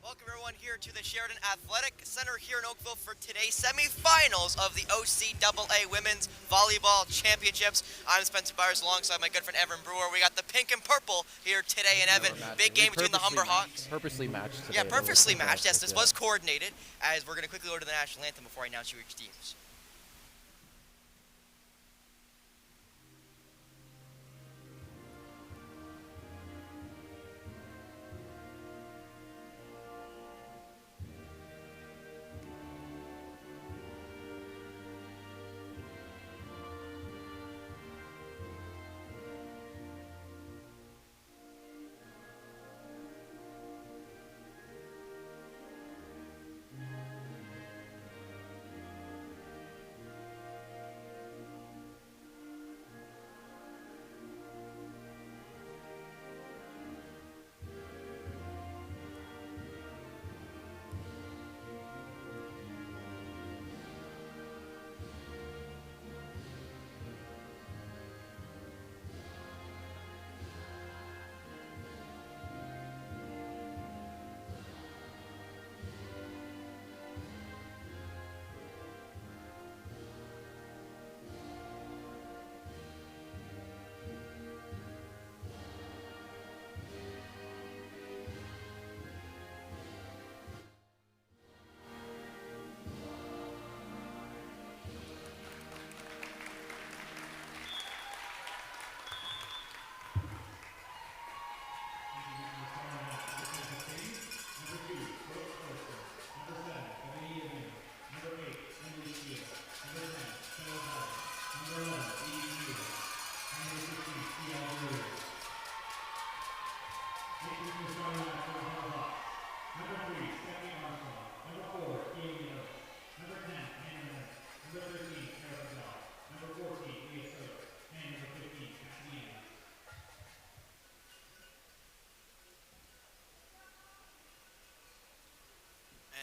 Welcome everyone here to the Sheridan Athletic Center here in Oakville for today's semifinals of the OCAA Women's Volleyball Championships. I'm Spencer Byers alongside my good friend Evan Brewer. We got the pink and purple here today in Evan. Big game between the Humber Hawks. Purposely matched today. Yeah, purposely matched. Yes, this was coordinated, as we're going to quickly go to the national anthem before I announce you each teams.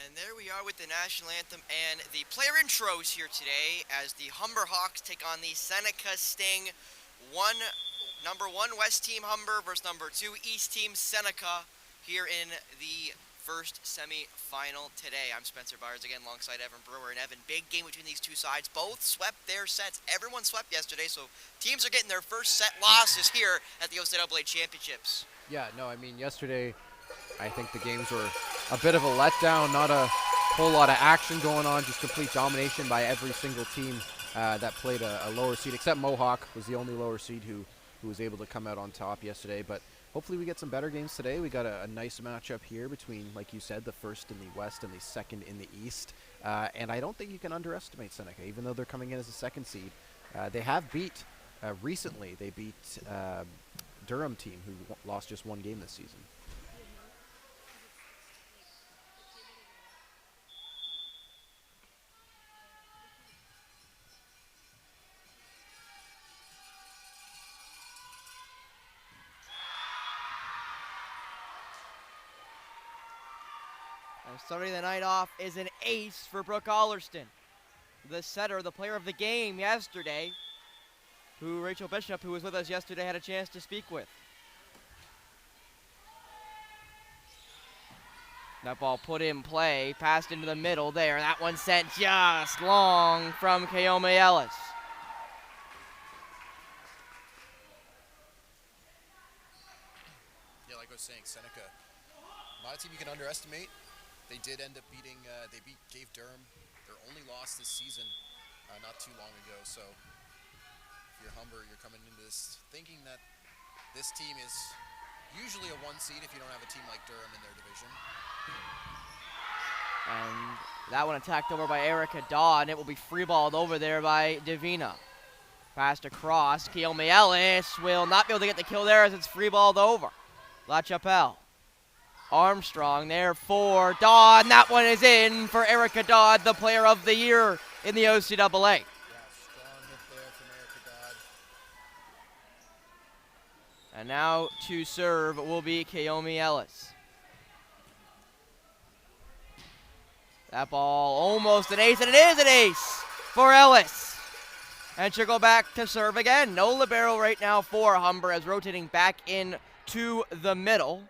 And there we are with the national anthem and the player intros here today as the Humber Hawks take on the Seneca Sting. Number one West Team Humber versus number 2 East Team Seneca here in the first semi-final today. I'm Spencer Byers again alongside Evan Brewer. And Evan, big game between these two sides. Both swept their sets. Everyone swept yesterday, so teams are getting their first set losses here at the OCAA Championships. Yeah, no, I mean, yesterday I think the games were a bit of a letdown, not a whole lot of action going on, just complete domination by every single team that played a lower seed, except Mohawk was the only lower seed who was able to come out on top yesterday. But hopefully we get some better games today. We got a nice matchup here between, like you said, the first in the West and the second in the East. And I don't think you can underestimate Seneca, even though they're coming in as a second seed. They have beat, recently, they beat Durham team, who lost just one game this season. And starting the night off is an ace for Brooke Allerston, the setter, the player of the game yesterday, who Rachel Bishop, who was with us yesterday, had a chance to speak with. That ball put in play, passed into the middle there. That one sent just long from Kaomi Ellis. Yeah, like I was saying, Seneca, not a team you can underestimate. They did end up beating, gave Durham their only loss this season not too long ago. So if you're Humber, you're coming into this thinking that this team is usually a 1 seed if you don't have a team like Durham in their division. And that one attacked over by Erica Dodd, and it will be free-balled over there by Davina. Passed across. Kaomi Ellis will not be able to get the kill there as it's free-balled over. La Chapelle. Armstrong there for Dodd, and that one is in for Erica Dodd, the player of the year in the OCAA. Yeah, strong hit there from Erica Dodd. And now to serve will be Kaomi Ellis. That ball almost an ace, and it is an ace for Ellis. And she'll go back to serve again. No libero right now for Humber as rotating back in to the middle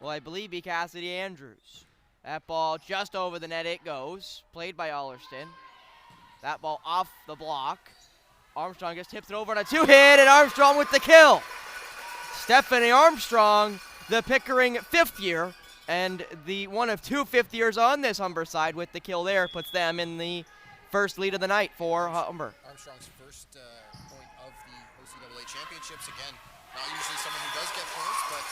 will, I believe, be Cassidy Andrews. That ball just over the net it goes. Played by Allerston. That ball off the block. Armstrong just tips it over on a two-hit, and Armstrong with the kill. Stephanie Armstrong, the Pickering fifth year, and the one of two fifth years on this Humber side with the kill there, puts them in the first lead of the night for Humber. Armstrong's first point of the OCAA championships. Again, not usually someone who does get points, but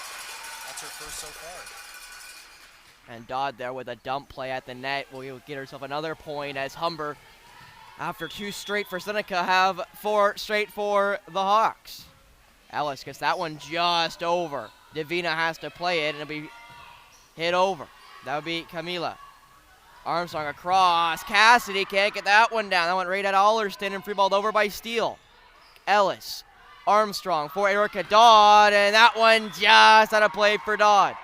that's her first so far. And Dodd there with a dump play at the net will get herself another point as Humber, after 2 straight for Seneca, have 4 straight for the Hawks. Ellis gets that one just over. Davina has to play it, and it'll be hit over. That would be Camila. Armstrong across. Cassidy can't get that one down. That went right at Allerston and free-balled over by Steele. Ellis. Armstrong for Erica Dodd, and that one just out of play for Dodd.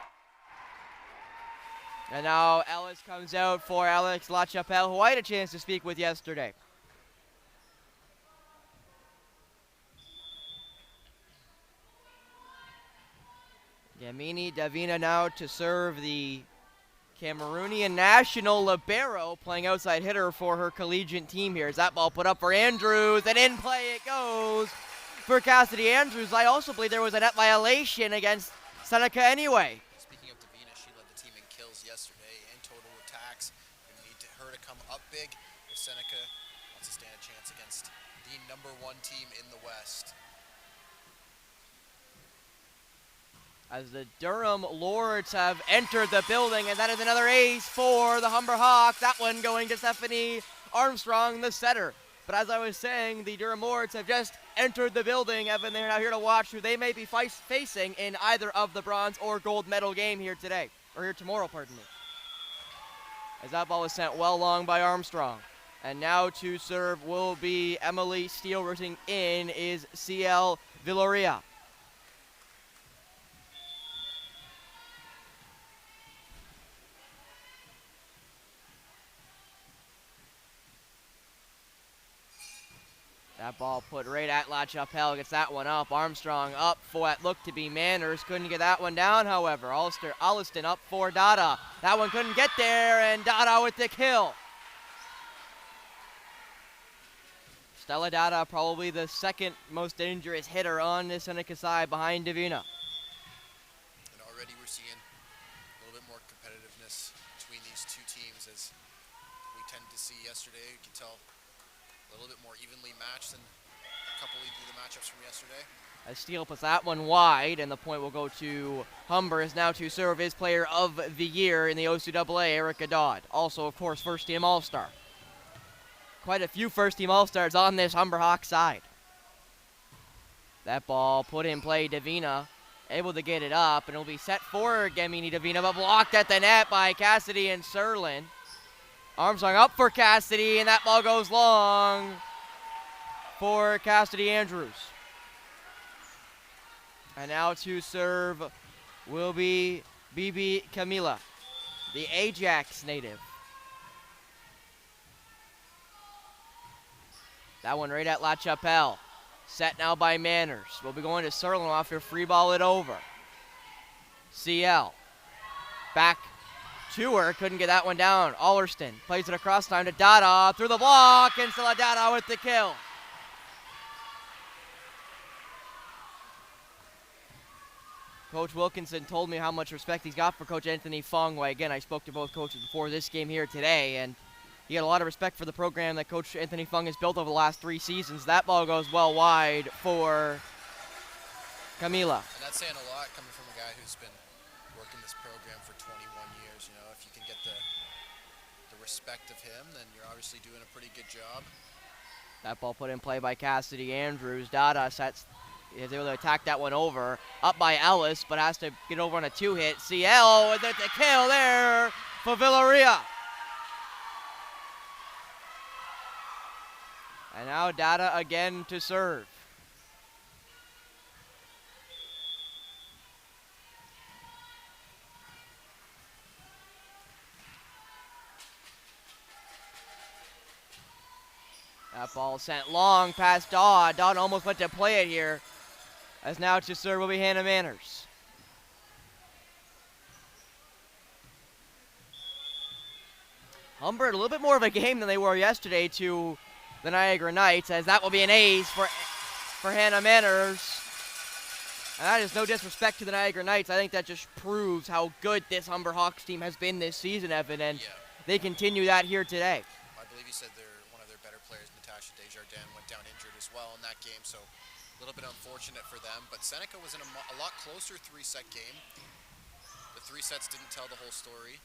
And now Ellis comes out for Alex LaChapelle, who I had a chance to speak with yesterday. Yamini Davina now to serve, the Cameroonian national libero, playing outside hitter for her collegiate team here. As that ball put up for Andrews, and in play it goes for Cassidy Andrews. I also believe there was a net violation against Seneca anyway. Speaking of Davina, she led the team in kills yesterday and total attacks. We need her to come up big if Seneca wants to stand a chance against the #1 team in the West. As the Durham Lords have entered the building, and that is another ace for the Humber Hawks. That one going to Stephanie Armstrong, the setter. But as I was saying, the Durham Lords have just entered the building. Evan, they're now here to watch who they may be facing in either of the bronze or gold medal game here today, or here tomorrow, pardon me. As that ball was sent well long by Armstrong. And now to serve will be Emily Steele. Rooting in is CL Villoria. That ball put right at LaChapelle, gets that one up. Armstrong up for what looked to be Manners. Couldn't get that one down, however. Alliston up for Dada. That one couldn't get there, and Dada with the kill. Stella Dada, probably the second most dangerous hitter on the Seneca side behind Davina. And already we're seeing a little bit more competitiveness between these two teams, as we tended to see yesterday. You can tell a little bit more evenly matched than a couple of the matchups from yesterday. As Steele puts that one wide, and the point will go to Humber, is now to serve his player of the year in the OCAA, Erica Dodd. Also, of course, first-team All-Star. Quite a few first-team All-Stars on this Humber Hawks side. That ball put in play, Davina, able to get it up, and it'll be set for Gamini Davina, but blocked at the net by Cassidy and Serlin. Armstrong up for Cassidy, and that ball goes long for Cassidy Andrews. And now to serve will be Bibi Camila, the Ajax native. That one right at LaChapelle. Set now by Manners. We'll be going to Serlin after free ball it over. CL. Back to her, couldn't get that one down. Allerston plays it across time to Dada, through the block, and still Dada with the kill. Coach Wilkinson told me how much respect he's got for Coach Anthony Fong. Well, again, I spoke to both coaches before this game here today, and he had a lot of respect for the program that Coach Anthony Fong has built over the last 3 seasons. That ball goes well wide for Camila. And that's saying a lot coming from a guy who's been working this program for 21 years. You know, if you can get the respect of him, then you're obviously doing a pretty good job. That ball put in play by Cassidy Andrews. Dada is able to attack that one over. Up by Ellis, but has to get over on a 2-hit. CL with the kill there for Villoria. And now Dada again to serve. That ball sent long past Dodd. Dodd almost went to play it here. As now to serve will be Hannah Manners. Humber a little bit more of a game than they were yesterday to the Niagara Knights, as that will be an ace for Hannah Manners. And that is no disrespect to the Niagara Knights. I think that just proves how good this Humber Hawks team has been this season, Evan, and they continue that here today. I believe you said one of their better players, Natasha Desjardins, went down injured as well in that game, so a little bit unfortunate for them. But Seneca was in a lot closer three-set game. The three sets didn't tell the whole story.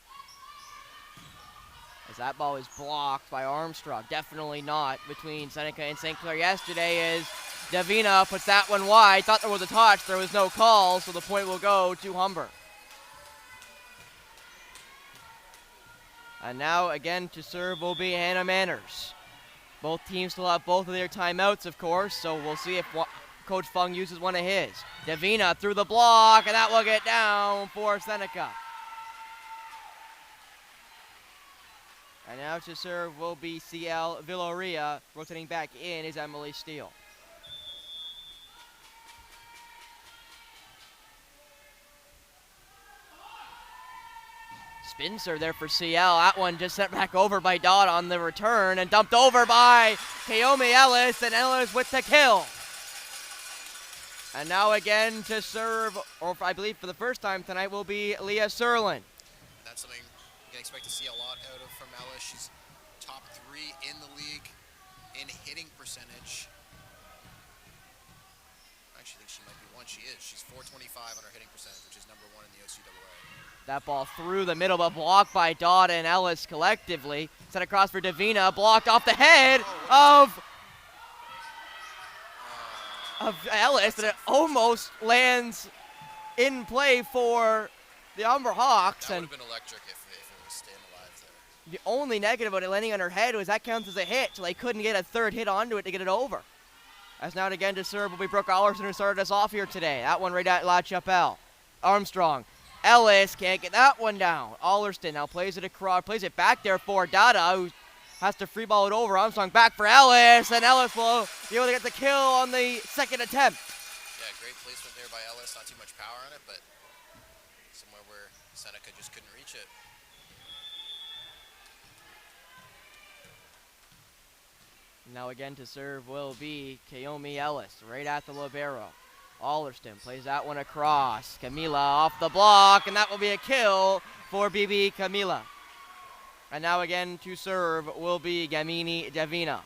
As that ball is blocked by Armstrong. Definitely not between Seneca and St. Clair yesterday, as Davina puts that one wide. Thought there was a touch. There was no call, so the point will go to Humber. And now again to serve will be Hannah Manners. Both teams still have both of their timeouts, of course, so we'll see if Coach Fung uses one of his. Davina through the block, and that will get down for Seneca. And now to serve will be CL Villoria. Rotating back in is Emily Steele. Spin serve there for CL. That one just sent back over by Dodd on the return and dumped over by Kaomi Ellis, and Ellis with the kill. And now again to serve, or I believe for the first time tonight, will be Leah Serlin. That's something you can expect to see a lot out of from Ellis. She's top 3 in the league in hitting percentage. I actually think she might be one. She is. She's .425 on her hitting percentage, which is number 1 in the OCAA. That ball through the middle, but blocked by Dodd and Ellis collectively. Sent across for Davina, blocked off the head of Ellis, and it almost lands in play for the Humber Hawks. That would And have been electric if it was staying alive there. the only negative about it landing on her head was that counts as a hit, so they couldn't get a third hit onto it to get it over. As now again to serve will be Brooke Allerson, who started us off here today. That one right at La Chapelle. Armstrong. Ellis can't get that one down. Allerston now plays it across, plays it back there for Dada, who has to free ball it over. Armstrong back for Ellis, and Ellis will be able to get the kill on the second attempt. Yeah, great placement there by Ellis. Not too much power on it, but somewhere where Seneca just couldn't reach it. Now again to serve will be Kaomi Ellis, right at the libero. Allerston plays that one across. Camila off the block, and that will be a kill for BB Camila. And now again to serve will be Gamini Davina.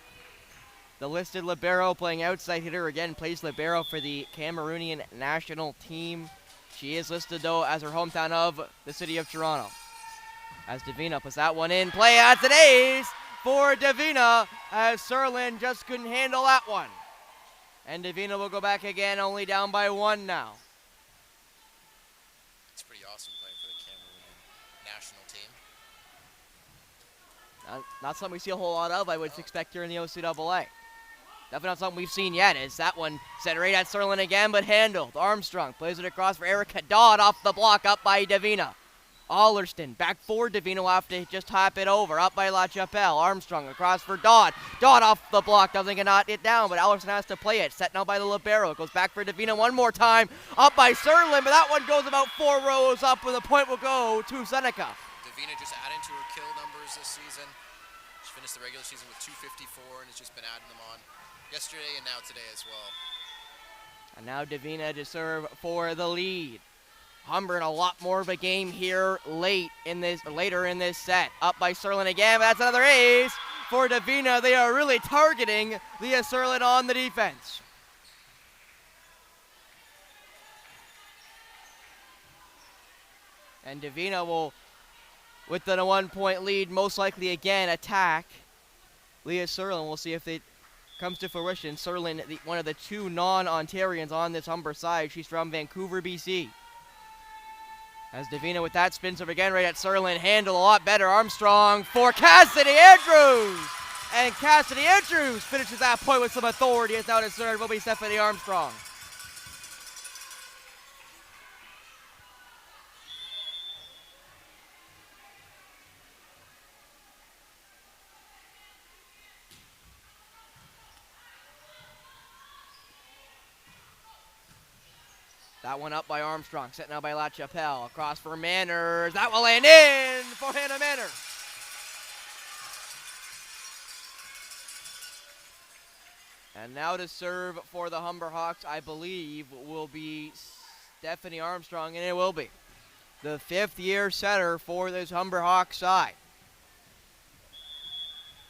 The listed libero playing outside hitter again, plays libero for the Cameroonian national team. She is listed though as her hometown of the city of Toronto. As Davina puts that one in play, that's an ace for Davina, as Serlin just couldn't handle that one. And Davina will go back again, only down by 1 now. It's pretty awesome playing for the Cameroonian national team. Not something we see a whole lot of, I would expect here in the OCAA. Definitely not something we've seen yet, as that one sent right at Serlin again, but handled. Armstrong plays it across for Erica Dodd, off the block, up by Davina. Allerston back for Davina, will have to just hop it over, up by La Chapelle. Armstrong across for Dodd. Dodd off the block, doesn't get it down, but Allerston has to play it. Set now by the libero, goes back for Davina one more time, up by Serlin, but that one goes about 4 rows up, and the point will go to Seneca. Davina just adding to her kill numbers this season. She finished the regular season with 254 and has just been adding them on yesterday and now today as well. And now Davina to serve for the lead. Humber in a lot more of a game here later in this set. Up by Serlin again, but that's another ace for Davina. They are really targeting Leah Serlin on the defense. And Davina will, with the 1-point lead, most likely again attack Leah Serlin. We'll see if it comes to fruition. Serlin, one of the 2 non-Ontarians on this Humber side. She's from Vancouver, BC. As Davina with that spin serve again right at Serlin. Handle a lot better. Armstrong for Cassidy Andrews. And Cassidy Andrews finishes that point with some authority. As now to serve will be Stephanie Armstrong. That one up by Armstrong, set now by La Chapelle. Across for Manners. That will land in for Hannah Manners. And now to serve for the Humber Hawks, I believe, will be Stephanie Armstrong, and it will be the 5th-year setter for this Humber Hawks side.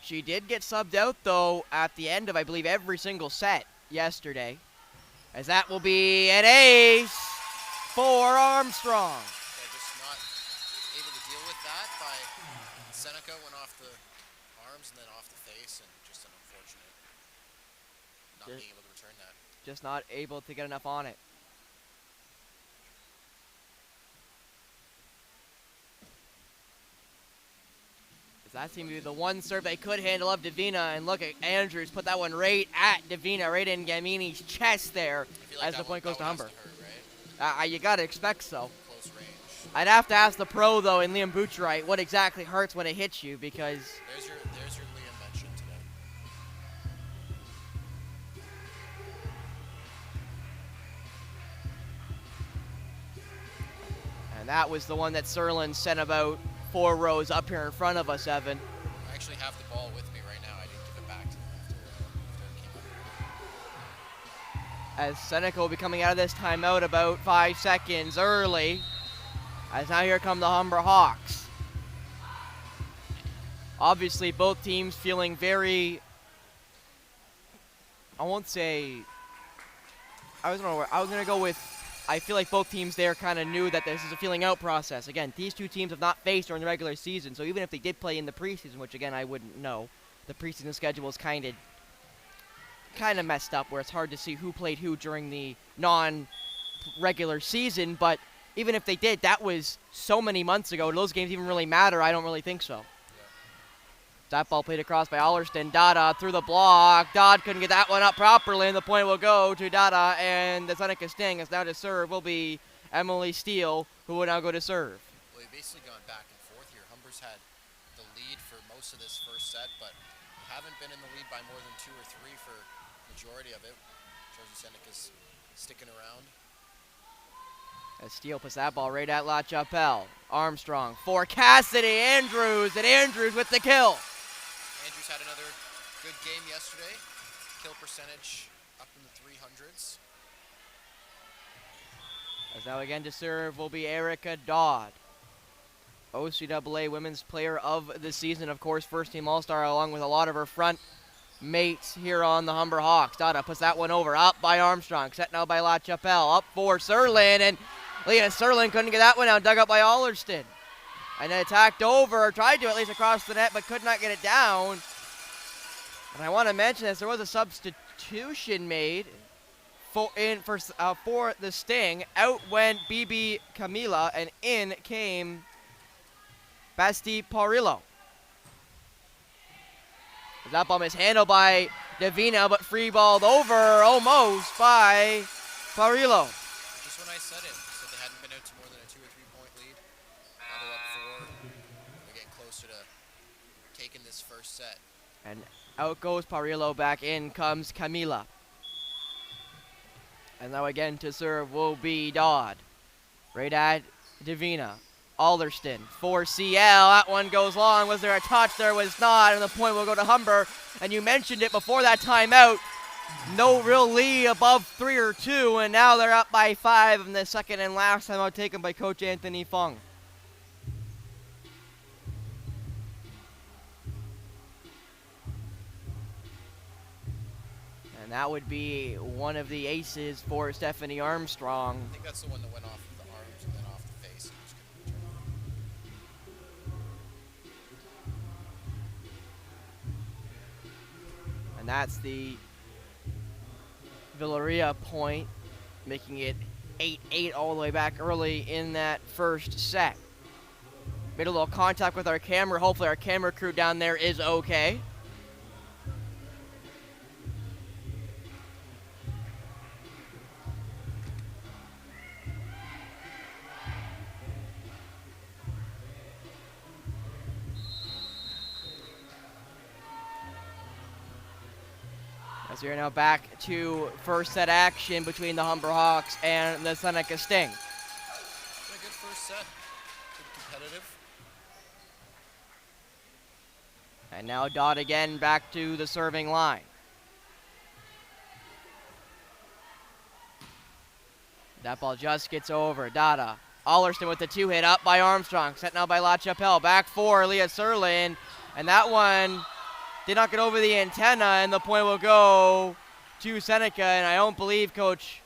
She did get subbed out, though, at the end of, I believe, every single set yesterday, as that will be an ace for Armstrong. They're just not able to deal with that. By Seneca went off the arms and then off the face, and just an unfortunate not being able to return that. Just not able to get enough on it. That seemed to be the one serve they could handle of Davina, and look at Andrews put that one right at Davina, right in Gamini's chest there, as the point goes to Humber. You gotta expect so. Close range. I'd have to ask the pro though, in Liam Butchright, what exactly hurts when it hits you, because There's your Liam mention today. and that was the one that Serlin sent about 4 rows up here in front of us, Evan. I actually have the ball with me right now. I didn't give it back to them after it came up. As Seneca will be coming out of this timeout about 5 seconds early. As now here come the Humber Hawks. Obviously both teams feeling very, I was gonna go with, I feel like both teams there kind of knew that this is a feeling out process. Again, these two teams have not faced during the regular season, so even if they did play in the preseason, which again I wouldn't know, the preseason schedule is kind of messed up, where it's hard to see who played who during the non-regular season. But even if they did, that was so many months ago. Do those games even really matter? I don't really think so. That ball played across by Allerston. Dada through the block. Dodd couldn't get that one up properly, and the point will go to Dada, and the Seneca Sting is now to serve will be Emily Steele, who will now go to serve. Well, we've basically gone back and forth here. Humber's had the lead for most of this first set, but haven't been in the lead by more than 2 or 3 for the majority of it. Shows you Seneca's sticking around. As Steele puts that ball right at La Chapelle. Armstrong for Cassidy Andrews, and Andrews with the kill. Andrews had another good game yesterday. Kill percentage up in the 300s. As now again to serve will be Erica Dodd. OCAA Women's Player of the Season, of course, first team All-Star, along with a lot of her front mates here on the Humber Hawks. Dada puts that one over, up by Armstrong, set now by La Chapelle, up for Serlin, and Leah Serlin couldn't get that one out, dug up by Allerston. And then attacked over, tried to at least across the net, but could not get it down. And I want to mention this, there was a substitution made for the Sting. Out went BB Camila, and in came Basti Parillo. That ball mishandled by Davina, but free balled over almost by Parillo. Just when I said it, said they hadn't been out to more than a 2 or 3 point lead. Now they're up 4. They're getting closer to taking this first set. And out goes Parillo, back in comes Camila. And now again to serve will be Dodd. Right at Davina. Alderston for CL. That one goes long. Was there a touch? There was not. And the point will go to Humber. And you mentioned it before that timeout. No real lead above 3 or 2. And now they're up by 5 in the second and last timeout taken by Coach Anthony Fung. And that would be one of the aces for Stephanie Armstrong. I think that's the one that went off of the arms and then off the face. And just couldn't return. And that's the Villaria point, making it 8-8 all the way back early in that first set. Made a little contact with our camera. Hopefully our camera crew down there is okay. As we are now back to first set action between the Humber Hawks and the Seneca Sting. Been a good first set. Good competitive. And now Dodd again back to the serving line. That ball just gets over. Dada. Allerston with the 2-hit up by Armstrong. Set now by La Chapelle. Back for Leah Serlin. And that one did not get over the antenna, and the point will go to Seneca. And I don't believe Coach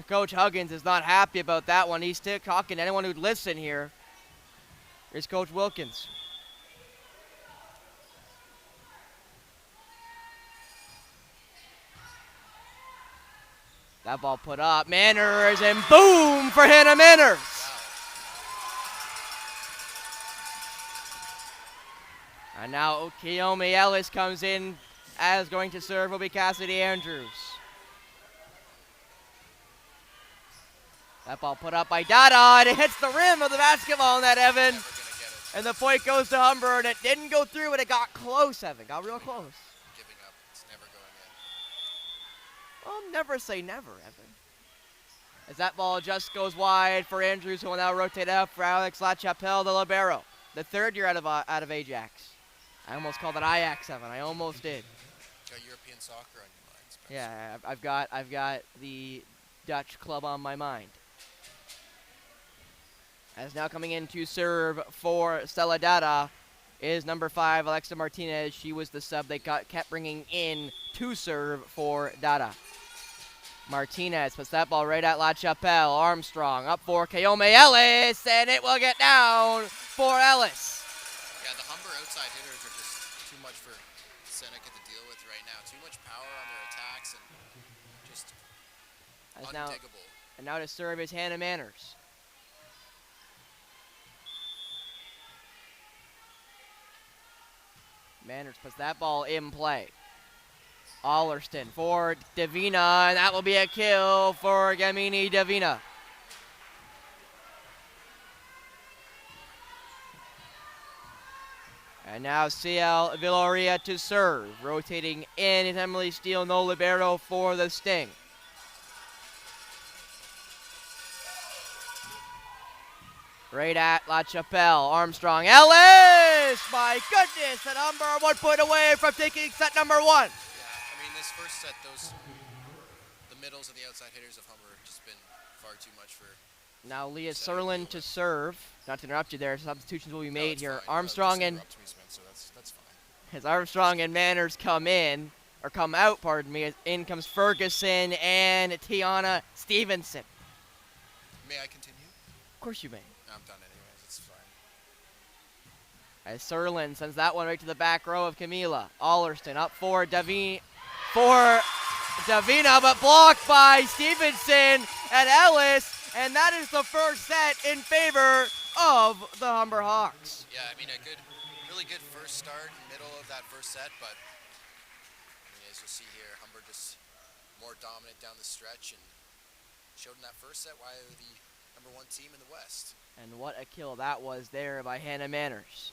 Huggins is not happy about that one. He's still talking to anyone who'd listen here. Here's Coach Wilkins. That ball put up. Manners, and boom for Hannah Manners. And now Kiyomi Ellis comes in as going to serve will be Cassidy Andrews. That ball put up by Dada, and it hits the rim of the basketball net, Evan. And the point goes to Humber, and it didn't go through, but it got close, Evan. Got real close. Giving up. It's never going in. Well, never say never, Evan. As that ball just goes wide for Andrews, who will now rotate out for Alex LaChapelle, the libero. The third year out of Ajax. I almost called it Ajax, Evan. I almost did. Got European soccer on your mind, Spencer. Yeah, I've got the Dutch club on my mind. As now coming in to serve for Stella Dada is number 5, Alexa Martinez. She was the sub they kept bringing in to serve for Dada. Martinez puts that ball right at La Chapelle. Armstrong up for Kayome Ellis, and it will get down for Ellis. Yeah, the Humber outside hitters are just too much for Seneca to deal with right now. Too much power on their attacks and just undiggable. And now to serve is Hannah Manners. Manners puts that ball in play. Allerston for Davina, and that will be a kill for Gamini Davina. And now CL Villoria to serve. Rotating in is Emily Steele, no libero for the Sting. Right at La Chapelle. Armstrong. Ellis! My goodness! And Humber 1 point away from taking set number 1. Yeah, I mean, this first set, the middles and the outside hitters of Humber have just been far too much for... Now Leah Serlin to serve. Not to interrupt you there, substitutions will be made here. Fine. Armstrong and... Interrupt me, Spencer, that's fine. As Armstrong and Manners come out, pardon me, in comes Ferguson and Tiana Stevenson. May I continue? Of course you may. No, I'm done anyways, it's fine. As Serlin sends that one right to the back row of Camila. Allerston up for Davina, but blocked by Stevenson and Ellis, and that is the first set in favor of the Humber Hawks. Yeah, I mean, really good first start, middle of that first set, but I mean, as you'll see here, Humber just more dominant down the stretch and showed in that first set why they're the number 1 team in the West. And what a kill that was there by Hannah Manners.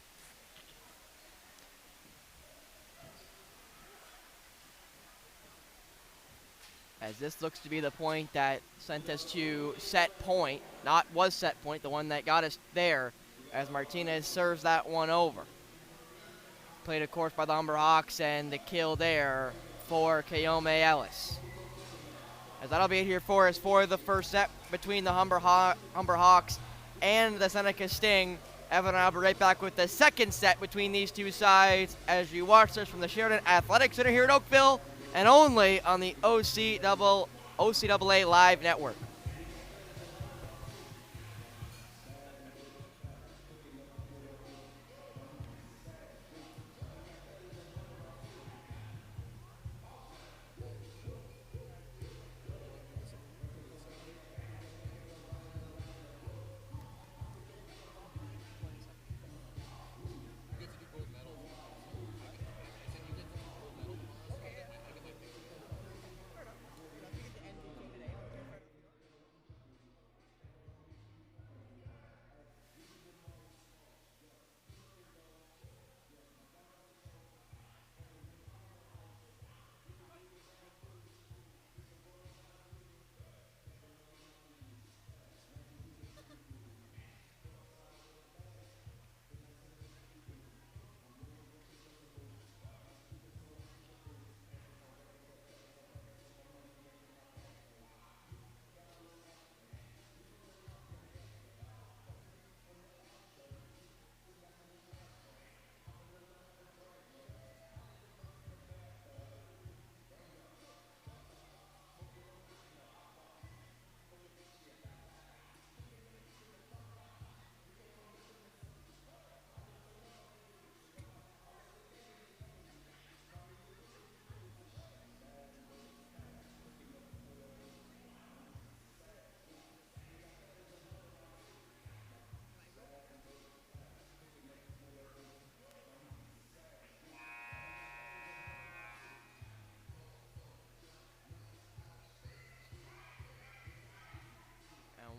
As this looks to be the point that sent us to set point, the one that got us there, as Martinez serves that one over. Played, of course, by the Humber Hawks, and the kill there for Kayome Ellis. As that'll be it here for us for the first set between the Humber Hawks and the Seneca Sting. Evan and I'll be right back with the second set between these two sides as you watch this from the Sheridan Athletic Center here in Oakville and only on the OCAA Live Network.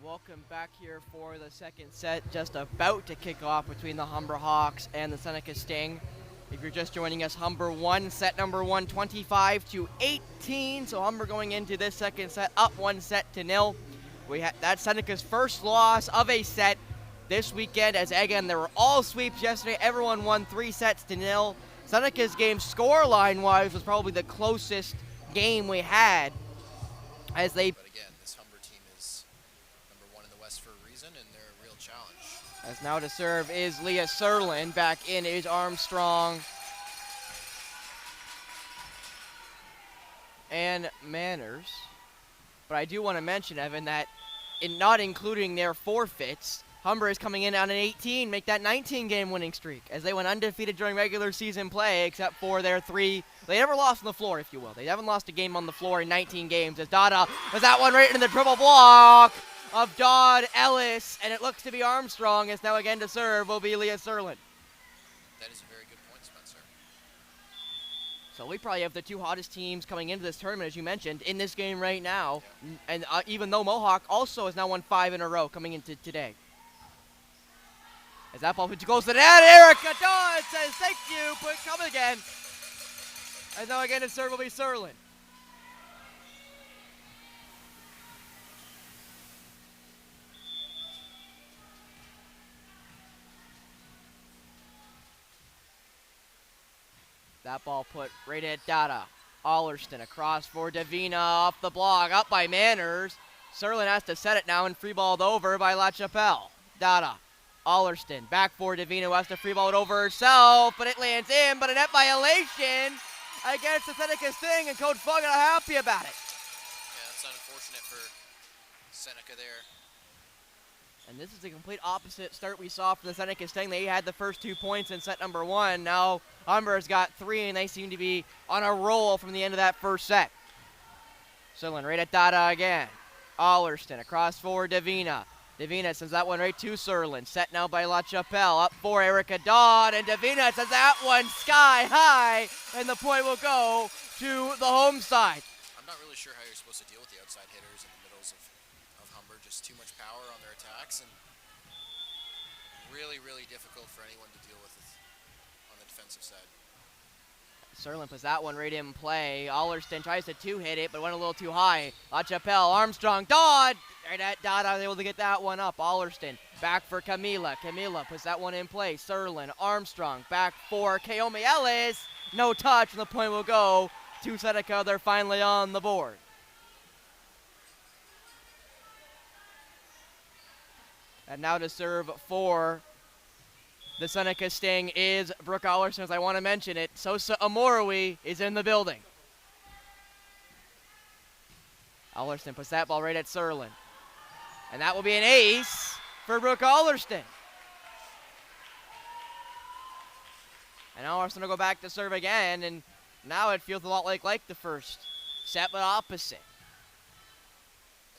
Welcome back here for the second set, just about to kick off between the Humber Hawks and the Seneca Sting. If you're just joining us, Humber won set number 1, 25-18. So Humber going into this second set up 1-0. That's Seneca's first loss of a set this weekend, as again there were all sweeps yesterday. Everyone won 3-0. Seneca's game scoreline-wise was probably the closest game we had, as they. But again, this Humber team is number 1 in the West for a reason, and they're a real challenge. As now to serve is Leah Serlin. Back in is Armstrong and Manners. But I do want to mention, Evan, that in not including their forfeits, Humber is coming in on an 18, make that 19-game winning streak, as they went undefeated during regular season play, except for their 3. They never lost on the floor, if you will. They haven't lost a game on the floor in 19 games, as Dada was that one right into the triple block of Dodd Ellis, and it looks to be Armstrong, as now again to serve will be Leah Serlin. That is a very good point, Spencer. So we probably have the 2 hottest teams coming into this tournament, as you mentioned, in this game right now. Yeah. And even though Mohawk also has now won 5 in a row coming into today. As that ball goes to the net, Erica Dodd says thank you, but come again. And now again to serve will be Serlin. That ball put right at Dada. Allerston across for Davina off the block, up by Manners. Serlin has to set it now and free balled over by La Chapelle. Dada. Allerston back for Davina, who has to free ball it over herself, but it lands in, but a net violation against the Seneca Sting, and Coach Fogg not happy about it. Yeah, that's unfortunate for Seneca there. And this is the complete opposite start we saw from the Seneca Sting. They had the first 2 points in set number 1. Now Humber's got 3, and they seem to be on a roll from the end of that first set. Serlin right at Dada again. Allerston across for Davina. Davina sends that one right to Serlin. Set now by La Chapelle. Up for Erica Dodd, and Davina sends that one sky high, and the point will go to the home side. I'm not really sure how you're supposed to deal with the outside hitters in the middles of Humber. Just too much power on their attacks, and really, really difficult for anyone to deal with it on the defensive side. Serlin puts that one right in play. Allerston tries to 2-hit it, but went a little too high. La Chapelle, Armstrong, Dodd! Right at Dada, able to get that one up. Allerston back for Camila. Camila puts that one in play. Serlin, Armstrong back for Kaomi Ellis. No touch, and the point will go to Seneca. They're finally on the board. And now to serve for the Seneca Sting is Brooke Allerston. As I want to mention it, Sosa Amorui is in the building. Allerston puts that ball right at Serlin. And that will be an ace for Brooke Allerston. And Allerston will go back to serve again, and now it feels a lot like the first set, but opposite.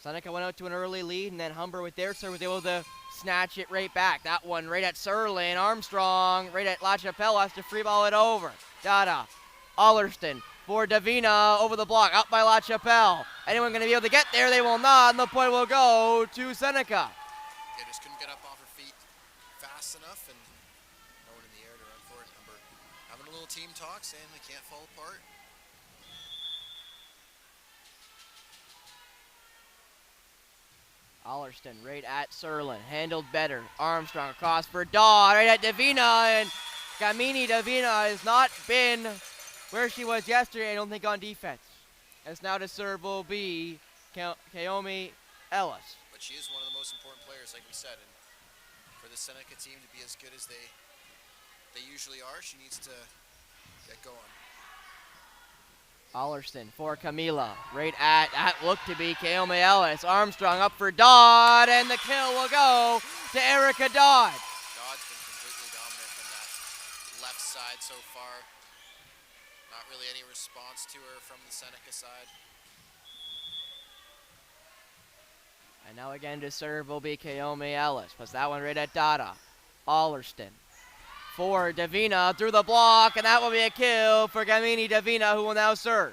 Seneca went out to an early lead, and then Humber with their serve was able to snatch it right back. That one right at Serlin. Armstrong right at La Chapelle has to free ball it over. Dada. Allerston for Davina over the block. Up by La Chapelle. Anyone going to be able to get there? They will not, and the point will go to Seneca. They just couldn't get up off her feet fast enough, and no one in the air to run for it. Humber having a little team talk, saying they can't fall apart. Allerston right at Serlin. Handled better. Armstrong across for Dodd. Right at Davina. And Gamini Davina has not been where she was yesterday, I don't think, on defense. As now to serve will be Kaomi Ellis. But she is one of the most important players, like we said. And for the Seneca team to be as good as they usually are, she needs to get going. Allerston for Camila. Right at that looked to be Kaomi Ellis. Armstrong up for Dodd, and the kill will go to Erica Dodd. Dodd's been completely dominant from that left side so far. Not really any response to her from the Seneca side. And now again to serve will be Kaomi Ellis. Puts that one right at Dada. Allerston for Davina through the block, and that will be a kill for Gamini Davina, who will now serve.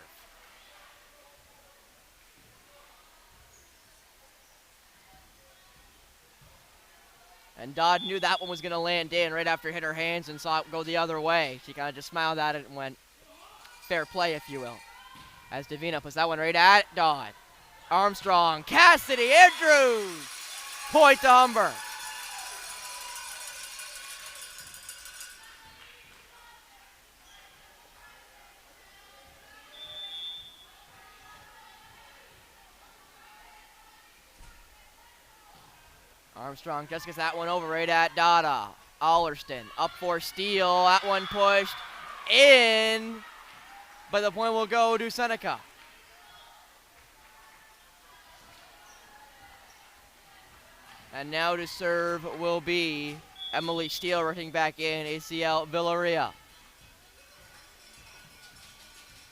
And Dodd knew that one was going to land in right after it hit her hands and saw it go the other way. She kind of just smiled at it and went, fair play, if you will. As Davina puts that one right at Dodd. Armstrong, Cassidy, Andrews. Point to Humber. Armstrong just gets that one over right at Dada. Allerston up for steal. That one pushed in, but the point will go to Seneca. And now to serve will be Emily Steele running back in, ACL Villaria.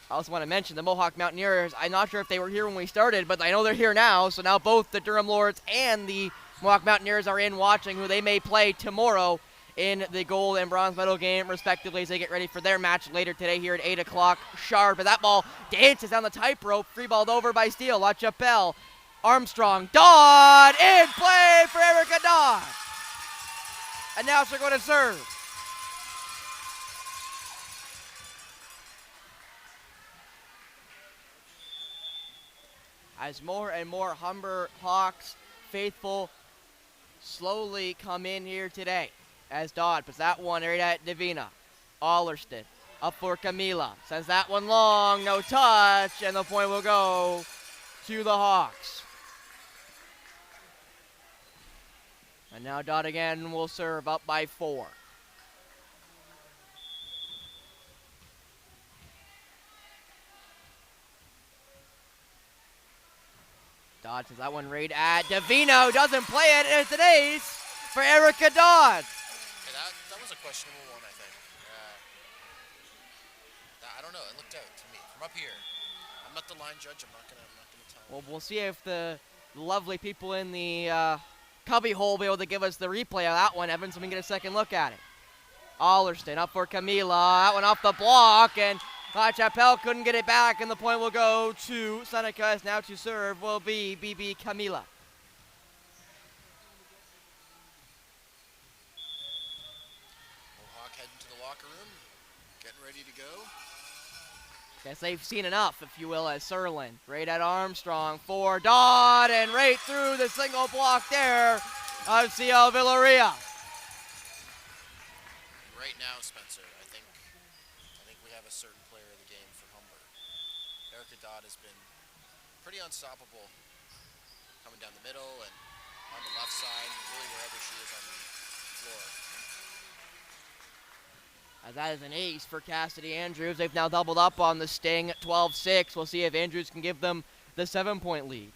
I also want to mention the Mohawk Mountaineers. I'm not sure if they were here when we started, but I know they're here now. So now both the Durham Lords and the Mohawk Mountaineers are in watching, who they may play tomorrow in the gold and bronze medal game, respectively, as they get ready for their match later today here at 8 o'clock sharp. But that ball dances down the tightrope, free balled over by Steele. La Chapelle, Armstrong, Dodd, in play for Erica Dodd. And now she're going to serve. As more and more Humber Hawks faithful slowly come in here today. As Dodd puts that one right at Davina. Allerston up for Camila. Sends that one long, no touch, and the point will go to the Hawks. And now Dodd again will serve up by 4. Dodd sends that one right at Davino. Doesn't play it, and it's an ace for Erica Dodd. Yeah, that was a questionable one, I think. I don't know. It looked out to me from up here. I'm not the line judge. I'm not gonna tell. Well, we'll see if the lovely people in the cubby hole will be able to give us the replay of that one, Evan, so we can get a second look at it. Allerston up for Camila. That one off the block, and La Chapelle couldn't get it back, and the point will go to Seneca. As now to serve will be BB Camila. Mohawk heading to the locker room, getting ready to go. Guess they've seen enough, if you will, as Serlin. Right at Armstrong for Dodd, and right through the single block there of CL Villaria. Right now, Spencer, I think we have a certain player of the game for Humber. Erica Dodd has been pretty unstoppable coming down the middle and on the left side, really wherever she is on the floor. As that is an ace for Cassidy Andrews. They've now doubled up on the Sting, 12-6. We'll see if Andrews can give them the 7-point lead.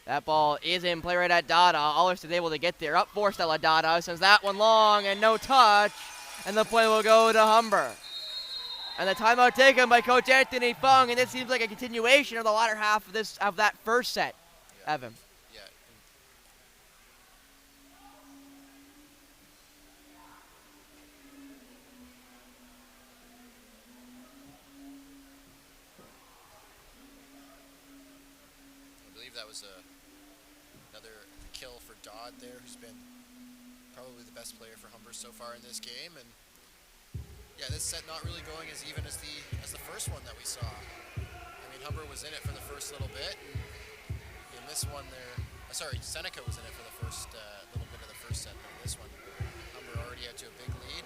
That ball is in play right at Dada. Allerston able to get there. Up for Stella Dada. Sends that one long and no touch. And the point will go to Humber. And the timeout taken by Coach Anthony Fung. And this seems like a continuation of the latter half of that first set, Yeah. Evan. Yeah. I believe that was another kill for Dodd there, who's been probably the best player for Humber so far in this game. And yeah, this set not really going as even as the first one that we saw. I mean, Humber was in it for the first little bit. And in this one Seneca was in it for the first little bit of the first set. But in this one, Humber already out to a big lead.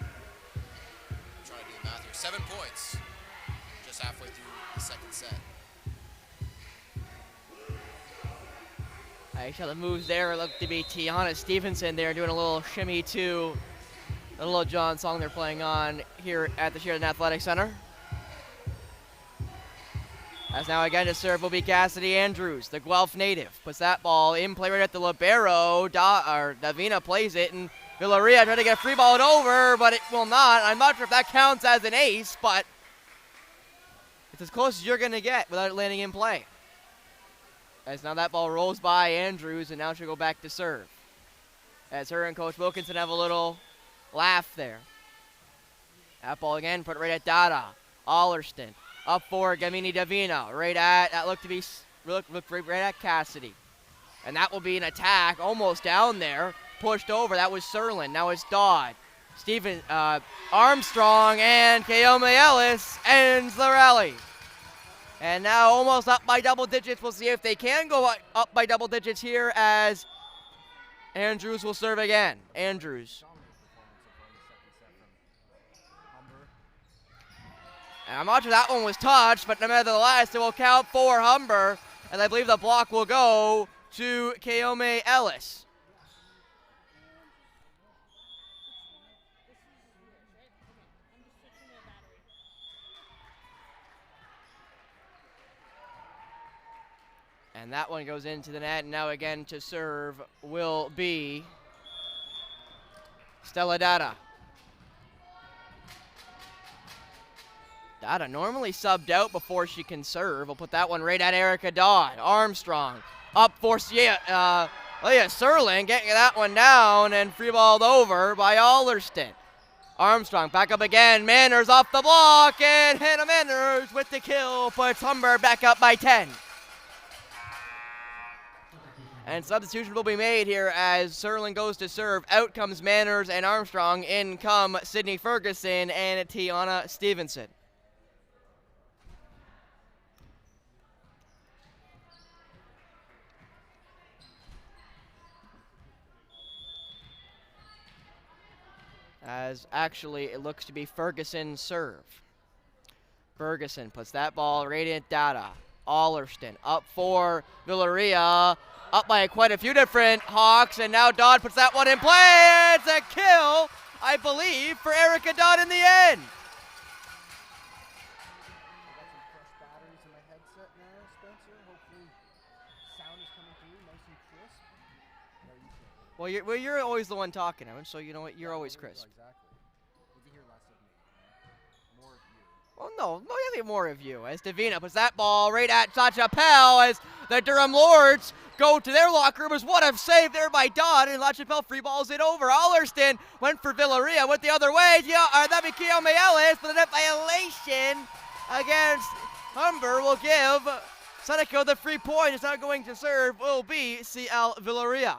I'm trying to do the math here. 7 points just halfway through the second set. I saw the moves there. It looked to be Tiana Stevenson there doing a little shimmy to the Little John song they're playing on here at the Sheridan Athletic Center. As now again to serve will be Cassidy Andrews, the Guelph native. Puts that ball in play right at the libero. Davina plays it, and Villaria trying to get a free ball over, but it will not. I'm not sure if that counts as an ace, but it's as close as you're going to get without it landing in play. As now that ball rolls by Andrews, and now she'll go back to serve. As her and Coach Wilkinson have a little laugh there. That ball again, put it right at Dada. Allerston up for Gamini Davina. Right at Cassidy. And that will be an attack almost down there pushed over. That was Serlin. Now it's Dodd. Armstrong and Kaomi Ellis ends the rally. And now almost up by double digits. We'll see if they can go up by double digits here as Andrews will serve again. Andrews. And I'm not sure that one was touched, but nevertheless, it will count for Humber. And I believe the block will go to Kaomi Ellis. And that one goes into the net. And now again to serve will be Stella Dada. Dada normally subbed out before she can serve. We'll put that one right at Erica Dodd. Armstrong up for Leah Serling, getting that one down and free balled over by Allerston. Armstrong back up again. Manners off the block, and Hannah Manners with the kill puts Humber back up by 10. And substitution will be made here as Serling goes to serve. Out comes Manners and Armstrong. In come Sydney Ferguson and Tiana Stevenson. As actually it looks to be Ferguson's serve. Ferguson puts that ball right at Dada. Allerston up for Villaria. Up by quite a few different Hawks, and now Dodd puts that one in play. It's a kill, I believe, for Erica Dodd in the end. Well, you're always the one talking, Evan, so you know what, you're always crisp. Well, no, I think more of you. As Davina puts that ball right at Sacha Pell as the Durham Lords go to their locker room. What a save there by Dodd, and La Chapelle free balls it over. Allerston went for Villaria, went the other way. That'd be Kaomi Ellis, but a net violation against Humber will give Seneca the free point. It's not going to serve, will be CL Villaria.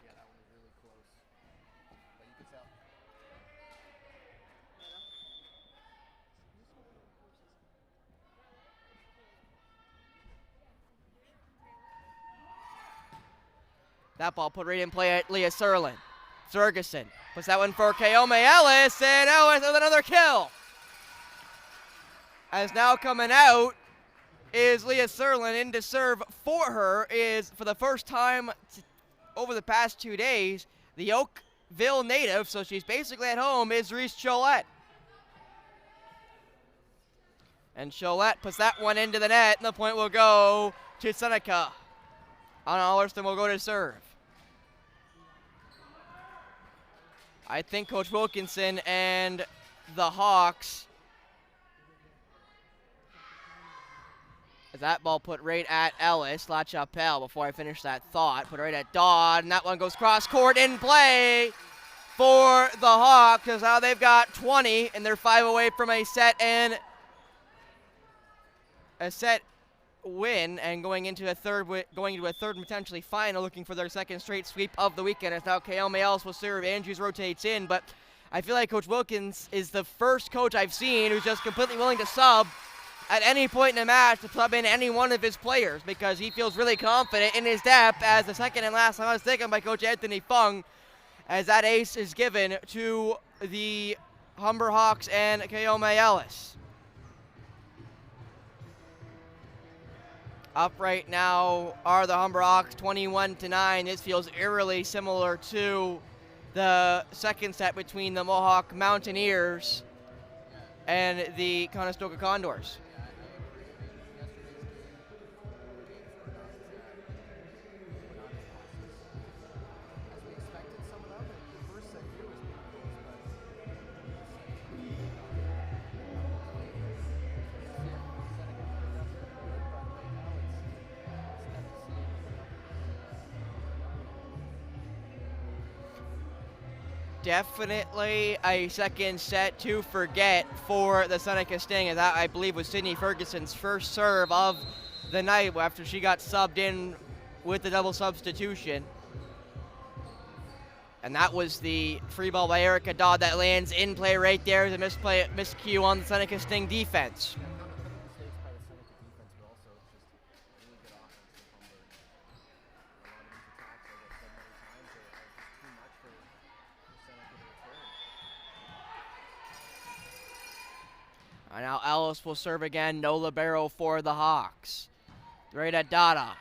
That ball put right in play at Leah Serlin. Ferguson puts that one for Kaomi Ellis, and Ellis with another kill. As now coming out is Leah Serlin. In to serve for her is, for the first time over the past 2 days, the Oakville native, so she's basically at home, is Reese Cholette. And Cholette puts that one into the net, and the point will go to Seneca. Anna Allerston will go to serve. I think Coach Wilkinson and the Hawks, that ball put right at Ellis, La Chapelle, before I finish that thought, put right at Dodd, and that one goes cross court in play for the Hawks, because now they've got 20, and they're 5 away from a set win, and going into a third potentially final, looking for their second straight sweep of the weekend. As now Kaomi Ellis will serve. Andrews rotates in, but I feel like Coach Wilkins is the first coach I've seen who's just completely willing to sub at any point in the match, to sub in any one of his players, because he feels really confident in his depth. As the second and last time I was taken by Coach Anthony Fung, as that ace is given to the Humber Hawks and Kaomi Ellis. Up right now are the Humber Hawks, 21-9. This feels eerily similar to the second set between the Mohawk Mountaineers and the Conestoga Condors. Definitely a second set to forget for the Seneca Sting, and that, I believe, was Sydney Ferguson's first serve of the night after she got subbed in with the double substitution. And that was the free ball by Erica Dodd that lands in play right there. The miscue on the Seneca Sting defense. Mistakes by the Seneca defense, but also just really good offense from Humber. A lot of these attacks, like I said many times, are just too much for Seneca to return. And now Ellis will serve again. No libero for the Hawks. Right at Dada.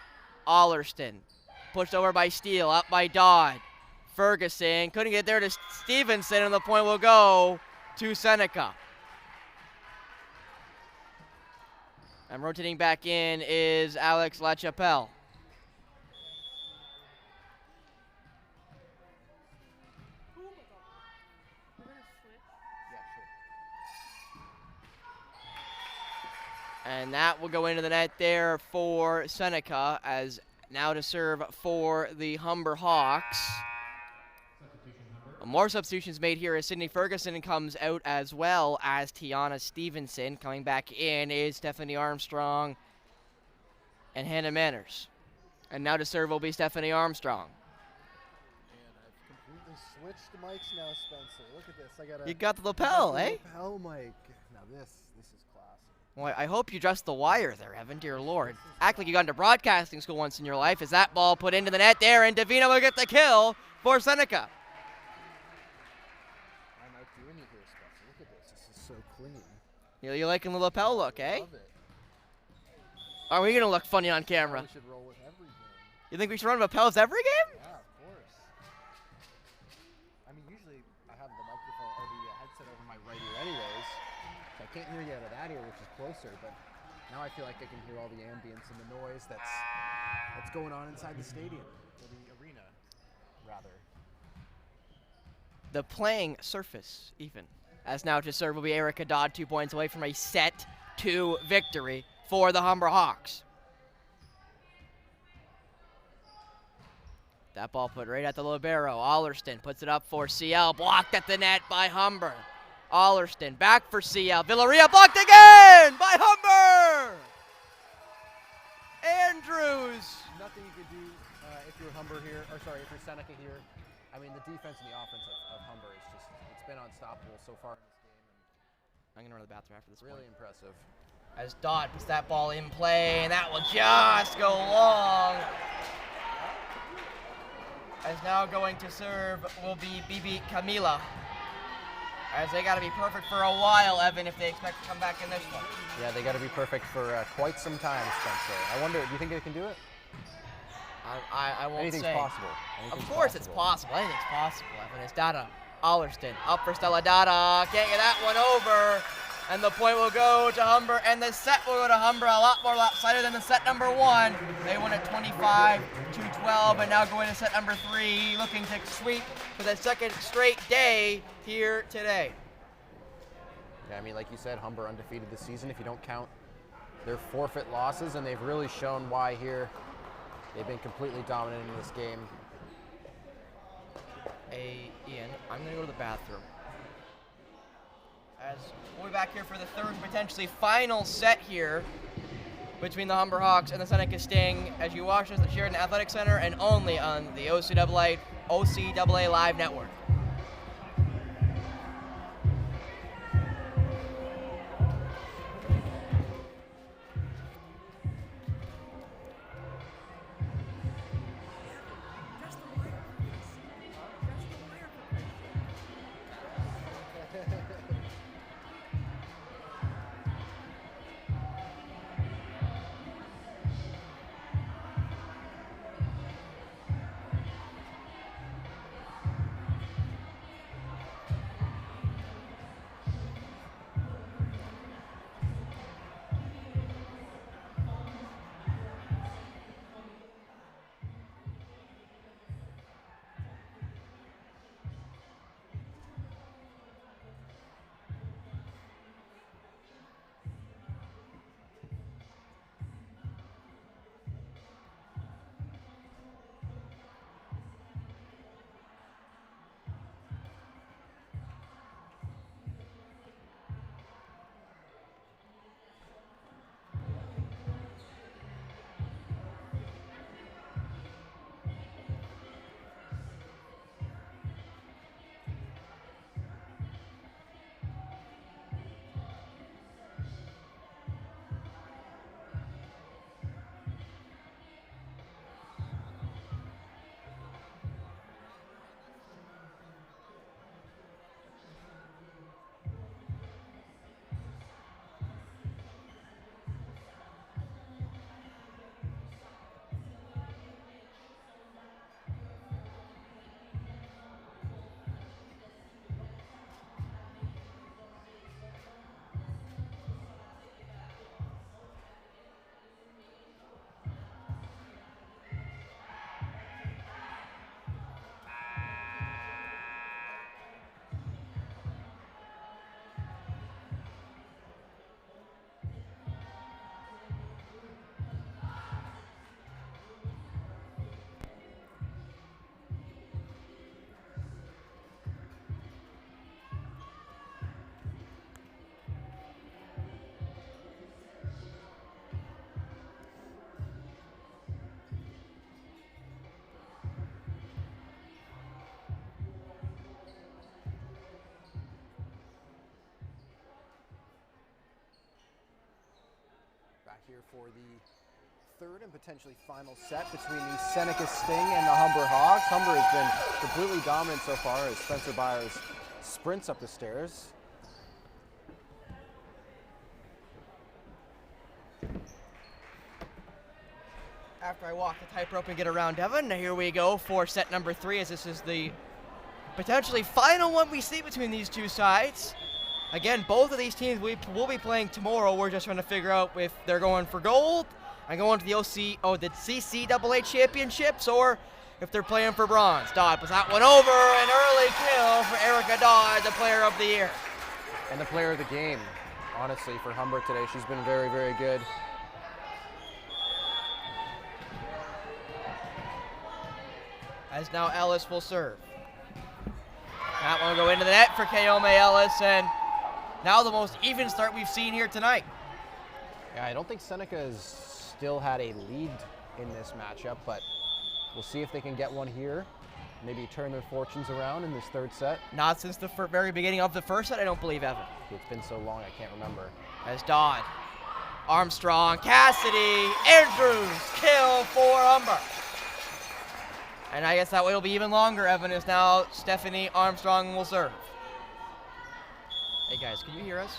Allerston. Pushed over by Steele. Up by Dodd. Ferguson couldn't get there to Stevenson, and the point will go to Seneca. And rotating back in is Alex LaChapelle. And that will go into the net there for Seneca, as now to serve for the Humber Hawks. More substitutions made here as Sydney Ferguson comes out, as well as Tiana Stevenson. Coming back in is Stephanie Armstrong and Hannah Manners. And now to serve will be Stephanie Armstrong. And I've completely switched the mics now, Spencer. Look at this. I got You got the lapel, eh? lapel mic. Now this is classy. Well, I hope you dressed the wire there, Evan, dear Lord. Act like you got into broadcasting school once in your life. As that ball put into the net there, and Davina will get the kill for Seneca. I'm outdoing you here, Spencer. Look at this. This is so clean. You liking the lapel look, eh? Love it. Are we going to look funny on camera? We should roll with every game. You think we should run lapels every game? Yeah, of course. I mean, usually I have the microphone or the headset over my right ear anyways. So I can't hear you out of that ear, which is closer, but now I feel like I can hear all the ambience and the noise that's going on inside the stadium, or the arena, rather. The playing surface, even. As now to serve will be Erica Dodd, 2 points away from a set 2 victory for the Humber Hawks. That ball put right at the libero. Allerston puts it up for CL, blocked at the net by Humber. Allerston back for CL. Villaria blocked again by Humber! Andrews. Nothing you could do if you're Humber here, or sorry, if you're Seneca here. I mean, the defense and the offense of Humber is just, it's been unstoppable so far in this game. I'm going to run to the bathroom after this. Really impressive. As Dodd puts that ball in play, and that will just go long. As now going to serve will be Bibi Camila. As they got to be perfect for a while, Evan, if they expect to come back in this one. Yeah, they got to be perfect for quite some time, Spencer. I wonder, do you think they can do it? I won't Anything's say. possible. Of Anything's course it's possible. Anything's possible, Evan. It's Dada. Allerston up for Stella Dada. Can't get that one over. And the point will go to Humber. And the set will go to Humber. A lot more lopsided than the set number 1. They won at 25-12. And now going to set number 3. Looking to sweep for the second straight day here today. Yeah, I mean, like you said, Humber undefeated this season if you don't count their forfeit losses. And they've really shown why here. They've been completely dominant in this game. Hey, Ian, I'm going to go to the bathroom. As we'll be back here for the third, potentially final set here between the Humber Hawks and the Seneca Sting as you watch this at the Sheridan Athletic Center and only on the OCAA Live Network. here for the third and potentially final set between the Seneca Sting and the Humber Hawks. Humber has been completely dominant so far as Spencer Byers sprints up the stairs. After I walk the tightrope and get around Devon, here we go for set number 3, as this is the potentially final one we see between these two sides. Again, both of these teams will be playing tomorrow. We're just trying to figure out if they're going for gold and going to the the CCAA championships, or if they're playing for bronze. Dodd puts that one over, an early kill for Erica Dodd, the player of the year. And the player of the game, honestly, for Humber today. She's been very, very good. As now Ellis will serve. That one will go into the net for Kaome Ellis, and now the most even start we've seen here tonight. Yeah, I don't think Seneca has still had a lead in this matchup, but we'll see if they can get one here. Maybe turn their fortunes around in this third set. Not since the very beginning of the first set, I don't believe, Evan. It's been so long, I can't remember. As Dodd, Armstrong, Cassidy, Andrews, kill for Humber. And I guess that way will be even longer, Evan, as now Stephanie Armstrong will serve. Hey guys, can you hear us?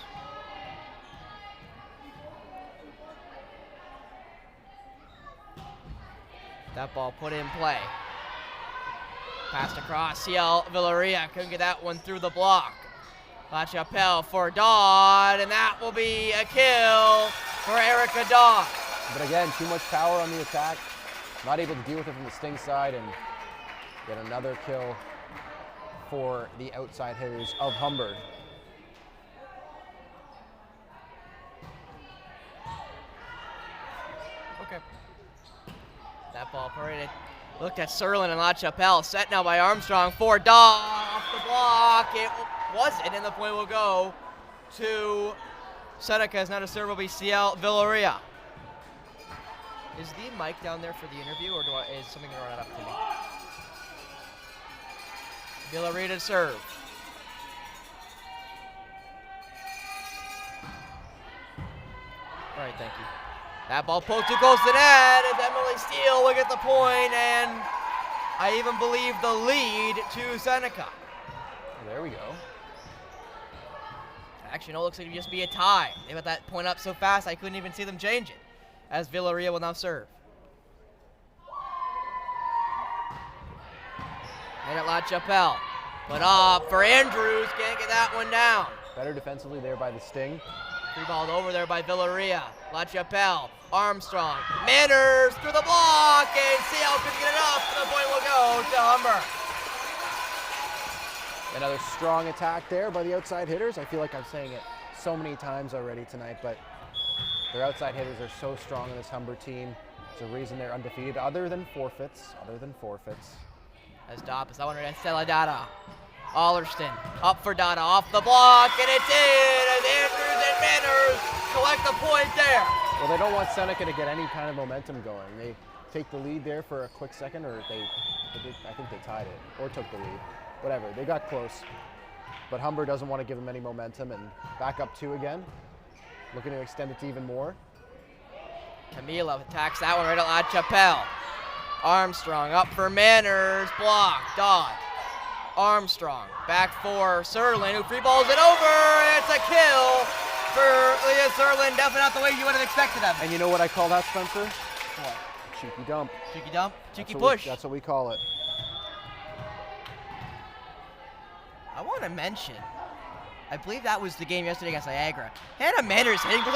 That ball put in play. Passed across, CL Villaria couldn't get that one through the block. La Chapelle for Dodd, and that will be a kill for Erica Dodd. But again, too much power on the attack. Not able to deal with it from the Sting side, and get another kill for the outside hitters of Humber. Okay. That ball paraded. Looked at Serlin and La Chapelle. Set now by Armstrong for Dodd off the block. It wasn't, and the point will go to Seneca. As now to serve will be CL Villaria. Is the mic down there for the interview, or is something going to run it up to me? Villaria to serve. All right, thank you. That ball poked too close to the net, and Emily Steele will get the point, and I even believe the lead to Seneca. There we go. Actually, no, it looks like it would just be a tie. They got that point up so fast, I couldn't even see them change it. As Villaria will now serve. And at La Chapelle. Put up for Andrews, can't get that one down. Better defensively there by the Sting. Free balled over there by Villaria. La Chapelle, Armstrong, Manners through the block, and CL couldn't get it up, and the point will go to Humber. Another strong attack there by the outside hitters. I feel like I'm saying it so many times already tonight, but their outside hitters are so strong in this Humber team. It's a reason they're undefeated, other than forfeits. As Dopp is that one right at Stella Dada. Allerston up for Dada, off the block, and it's in as Andrews and Manners collect the point there. Well, they don't want Seneca to get any kind of momentum going. They take the lead there for a quick second, or I think they tied it, or took the lead. Whatever, they got close. But Humber doesn't want to give them any momentum, and back up 2 again. Looking to extend it to even more. Camila attacks that one right at La Chapelle. Armstrong up for Manners, block, Dodd. Armstrong back for Serlin, who free balls it over, and it's a kill for Leah Serlin. Definitely not the way you would have expected him. And you know what I call that, Spencer? What? Cheeky dump. Cheeky dump, cheeky That's what push. that's what we call it. I want to mention, I believe that was the game yesterday against Niagara. Hannah Manners hitting was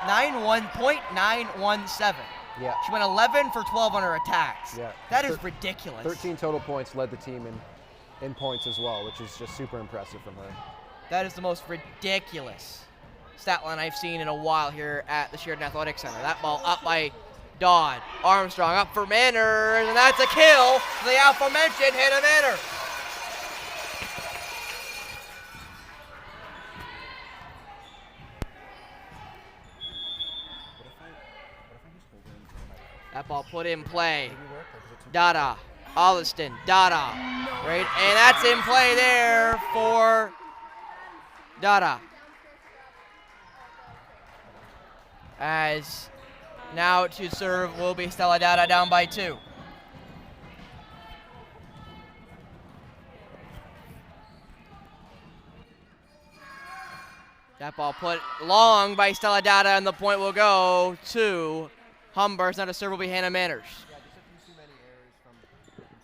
9.917. Yeah. She went 11 for 12 on her attacks. Yeah. That is ridiculous. 13 total points, led the team in points as well, which is just super impressive from her. That is the most ridiculous stat line I've seen in a while here at the Sheridan Athletic Center. That ball up by Dodd. Armstrong up for Manners, and that's a kill for the aforementioned Hannah Manners. That ball put in play. Dada, Olliston, Dada, right, and that's in play there for Dada. As now to serve will be Stella Dada, down by 2. That ball put long by Stella Dada, and the point will go to Humber. Now to serve will be Hannah Manners. Yeah, just a few too many errors from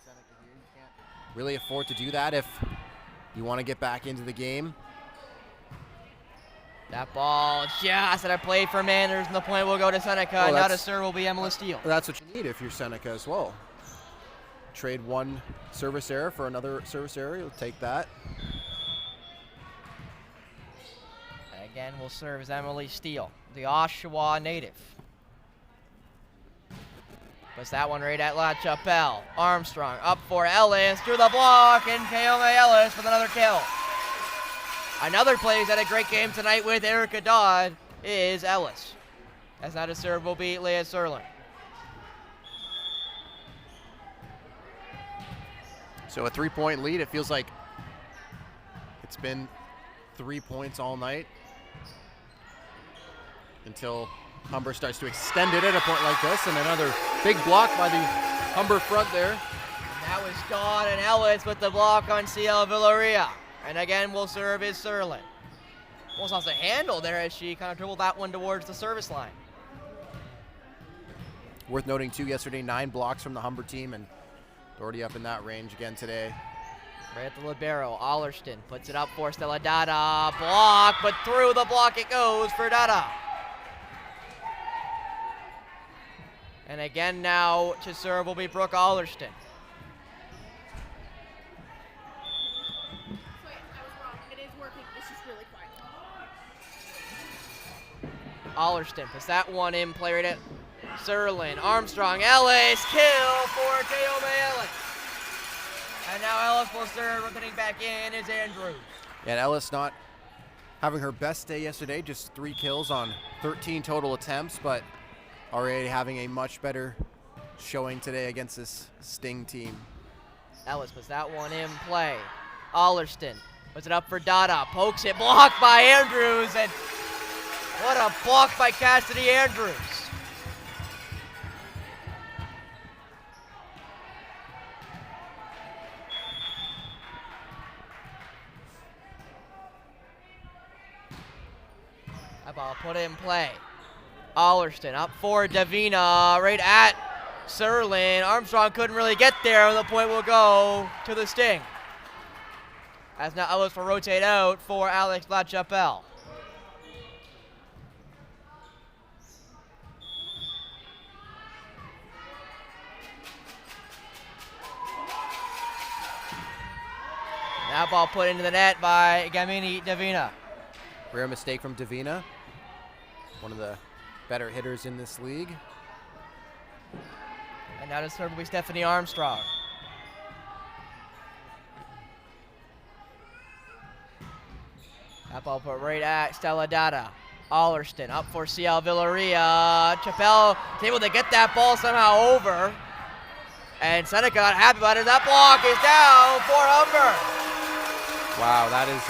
Seneca here. You can't Really afford to do that if you want to get back into the game. That ball just at a play for Manners, and the point will go to Seneca. Oh, Now to that's- serve will be Emily Steele. That's what you need if you're Seneca as well. Trade one service error for another service error. You'll take that. Again, will serve as Emily Steele, the Oshawa native. Puts that one right at La Chapelle. Armstrong up for Ellis, through the block, and Kaome Ellis with another kill. Another player who's had a great game tonight with Erica Dodd is Ellis. As now to serve will be Leah Serling. So a 3-point lead. It feels like it's been 3 points all night until Humber starts to extend it at a point like this, and another big block by the Humber front there. And that was Dodd and Ellis with the block on CL Villaria. And again, will serve is Serling. Almost lost a handle there as she kind of dribbled that one towards the service line. Worth noting too, yesterday 9 blocks from the Humber team, and already up in that range again today. Right at the libero, Allerston puts it up for Stella Dada. Block, but through the block it goes for Dada. And again now to serve will be Brooke Allerston. Wait, I was wrong. It is working. It's just really quiet. Allerston puts that one in, play right at Serling. Armstrong, Ellis, kill for Kaome Ellis. And now Ellis will serve, rotating back in is Andrews. And Ellis not having her best day yesterday, just 3 kills on 13 total attempts, but already having a much better showing today against this Sting team. Ellis puts that one in play. Allerston puts it up for Dada, pokes it, blocked by Andrews, and what a block by Cassidy Andrews. That ball put in play. Allerston up for Davina, right at Serling. Armstrong couldn't really get there, and the point will go to the Sting. As now Ellis will rotate out for Alex LaChapelle. That ball put into the net by Gamini Davina. Rare mistake from Davina, one of the better hitters in this league. And now to serve will be Stephanie Armstrong. That ball put right at Stella Dada. Allerston up for CL Villaria. Chapelle is able to get that ball somehow over. And Seneca got happy about it. That block is down for Humber. Wow, that is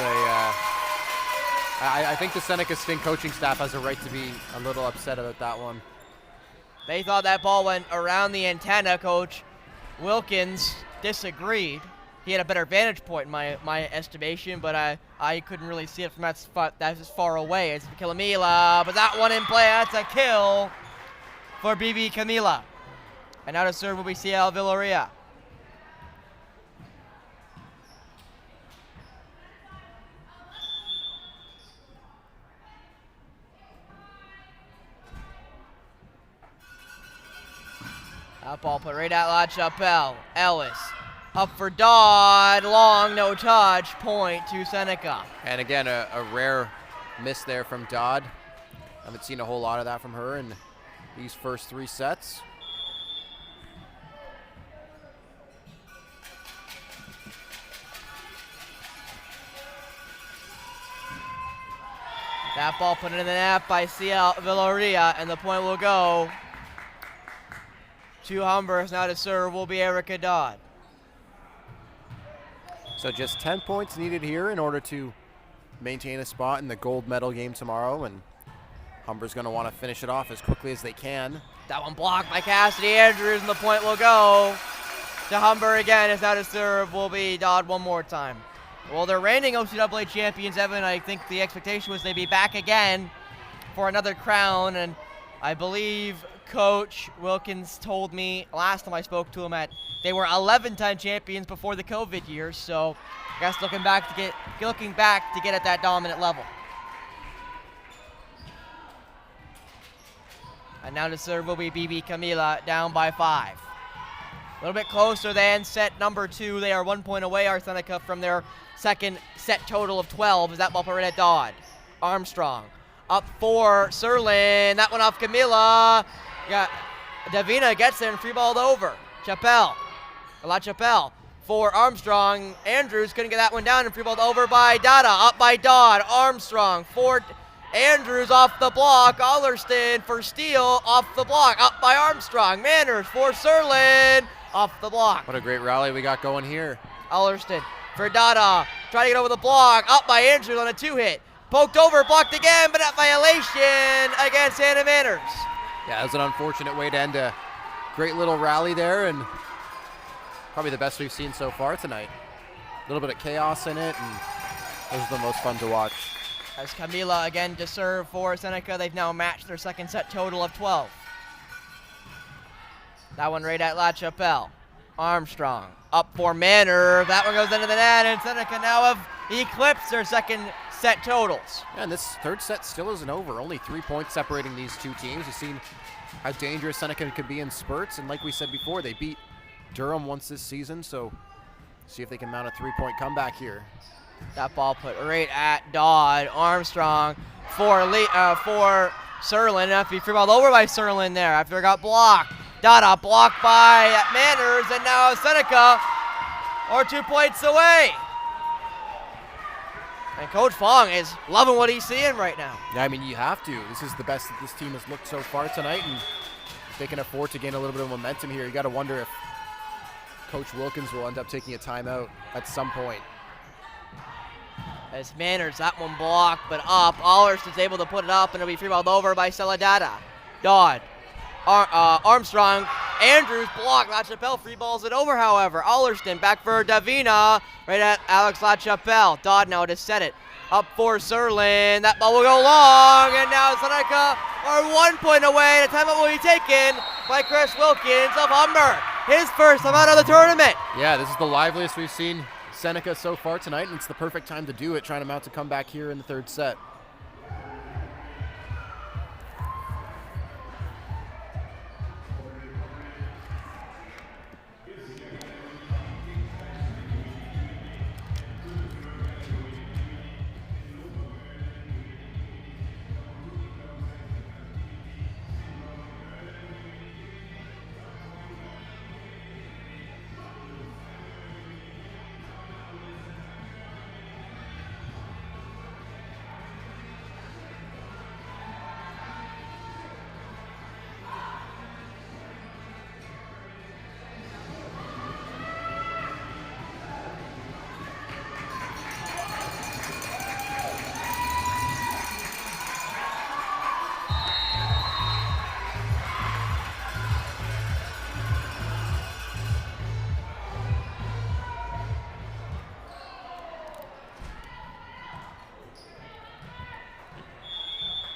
I think the Seneca Sting coaching staff has a right to be a little upset about that one. They thought that ball went around the antenna. Coach Wilkins disagreed. He had a better vantage point in my estimation, but I couldn't really see it from that spot. That's as far away as Kilamila, but that one in play, that's a kill for BB Camila. And now to serve will be CL Villaria. That ball put right at La Chapelle. Ellis up for Dodd. Long, no touch. Point to Seneca. And again, a rare miss there from Dodd. Haven't seen a whole lot of that from her in these first 3 sets. That ball put in the net by CL Villaria, and the point will go to Humber. Now to serve will be Erica Dodd. So just 10 points needed here in order to maintain a spot in the gold medal game tomorrow, and Humber's going to want to finish it off as quickly as they can. That one blocked by Cassidy Andrews, and the point will go to Humber again. As now to serve will be Dodd one more time. Well, they're reigning OCAA champions, Evan. I think the expectation was they'd be back again for another crown, and I believe Coach Wilkins told me last time I spoke to him they were 11-time champions before the COVID years, so I guess looking back to get at that dominant level. And now to serve will be BB Camila, down by 5. A little bit closer than set number 2. They are 1 point away, our Seneca, from their second set total of 12. Is that ball put right at Dodd? Armstrong. Up for Serlin. That one off Camila. Yeah, Davina gets there and free balled over. La Chapelle for Armstrong. Andrews couldn't get that one down and free balled over by Dada. Up by Dodd. Armstrong for Andrews off the block. Allerston for Steele off the block. Up by Armstrong. Manners for Serlin off the block. What a great rally we got going here. Allerston for Dada. Trying to get over the block. Up by Andrews on a 2-hit. Poked over, blocked again, but not violation against Hannah Manners. Yeah, that was an unfortunate way to end a great little rally there, and probably the best we've seen so far tonight. A little bit of chaos in it, and those are the most fun to watch. As Camila again to serve for Seneca, they've now matched their second set total of 12. That one right at La Chapelle. Armstrong up for Manor. That one goes into the net, and Seneca now have eclipsed their second set totals. Yeah, and this third set still isn't over. Only 3 points separating these two teams. You've seen how dangerous Seneca could be in spurts, and like we said before, they beat Durham once this season, so see if they can mount a 3-point comeback here. That ball put right at Dodd. Armstrong for Serlin. After he free balled over by Serlin there after it got blocked. Dada blocked by Manners, and now Seneca are 2 points away. And Coach Fong is loving what he's seeing right now. Yeah, I mean, you have to. This is the best that this team has looked so far tonight, and if they can afford to gain a little bit of momentum here, you got to wonder if Coach Wilkins will end up taking a timeout at some point. As Manners, that one blocked, but up. Allers is able to put it up, and it'll be free balled over by Celadada. Dodd. Armstrong. Andrews blocked. La Chapelle free balls it over, however. Allerston back for Davina. Right at Alex La Chapelle. Dodd now to set it. Up for Serlin. That ball will go long, and now Seneca are 1 point away. The timeout will be taken by Chris Wilkins of Humber. His first timeout of the tournament. Yeah, this is the liveliest we've seen Seneca so far tonight, and it's the perfect time to do it, trying to mount a comeback here in the third set.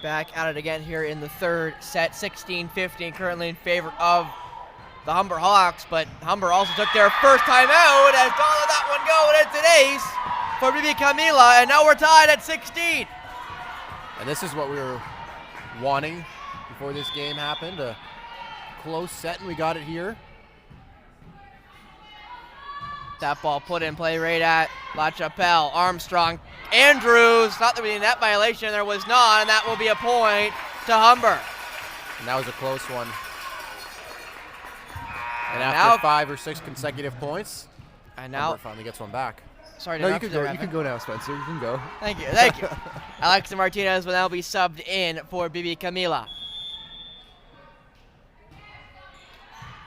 Back at it again here in the third set, 16-15, currently in favor of the Humber Hawks, but Humber also took their first time out as Dawn let that one go, and it's an ace for BB Camila, and now we're tied at 16. And this is what we were wanting before this game happened, a close set, and we got it here. That ball put in play right at La Chapelle. Armstrong, Andrews, thought there would be a net violation. There was not, and that will be a point to Humber. And that was a close one. And now, after 5 or 6 consecutive points, and now Humber finally gets one back. Sorry to No, you interrupt can there, go. You Evan. can go now, Spencer. You can go. Thank you, thank you. Alexa Martinez will now be subbed in for BB Camila.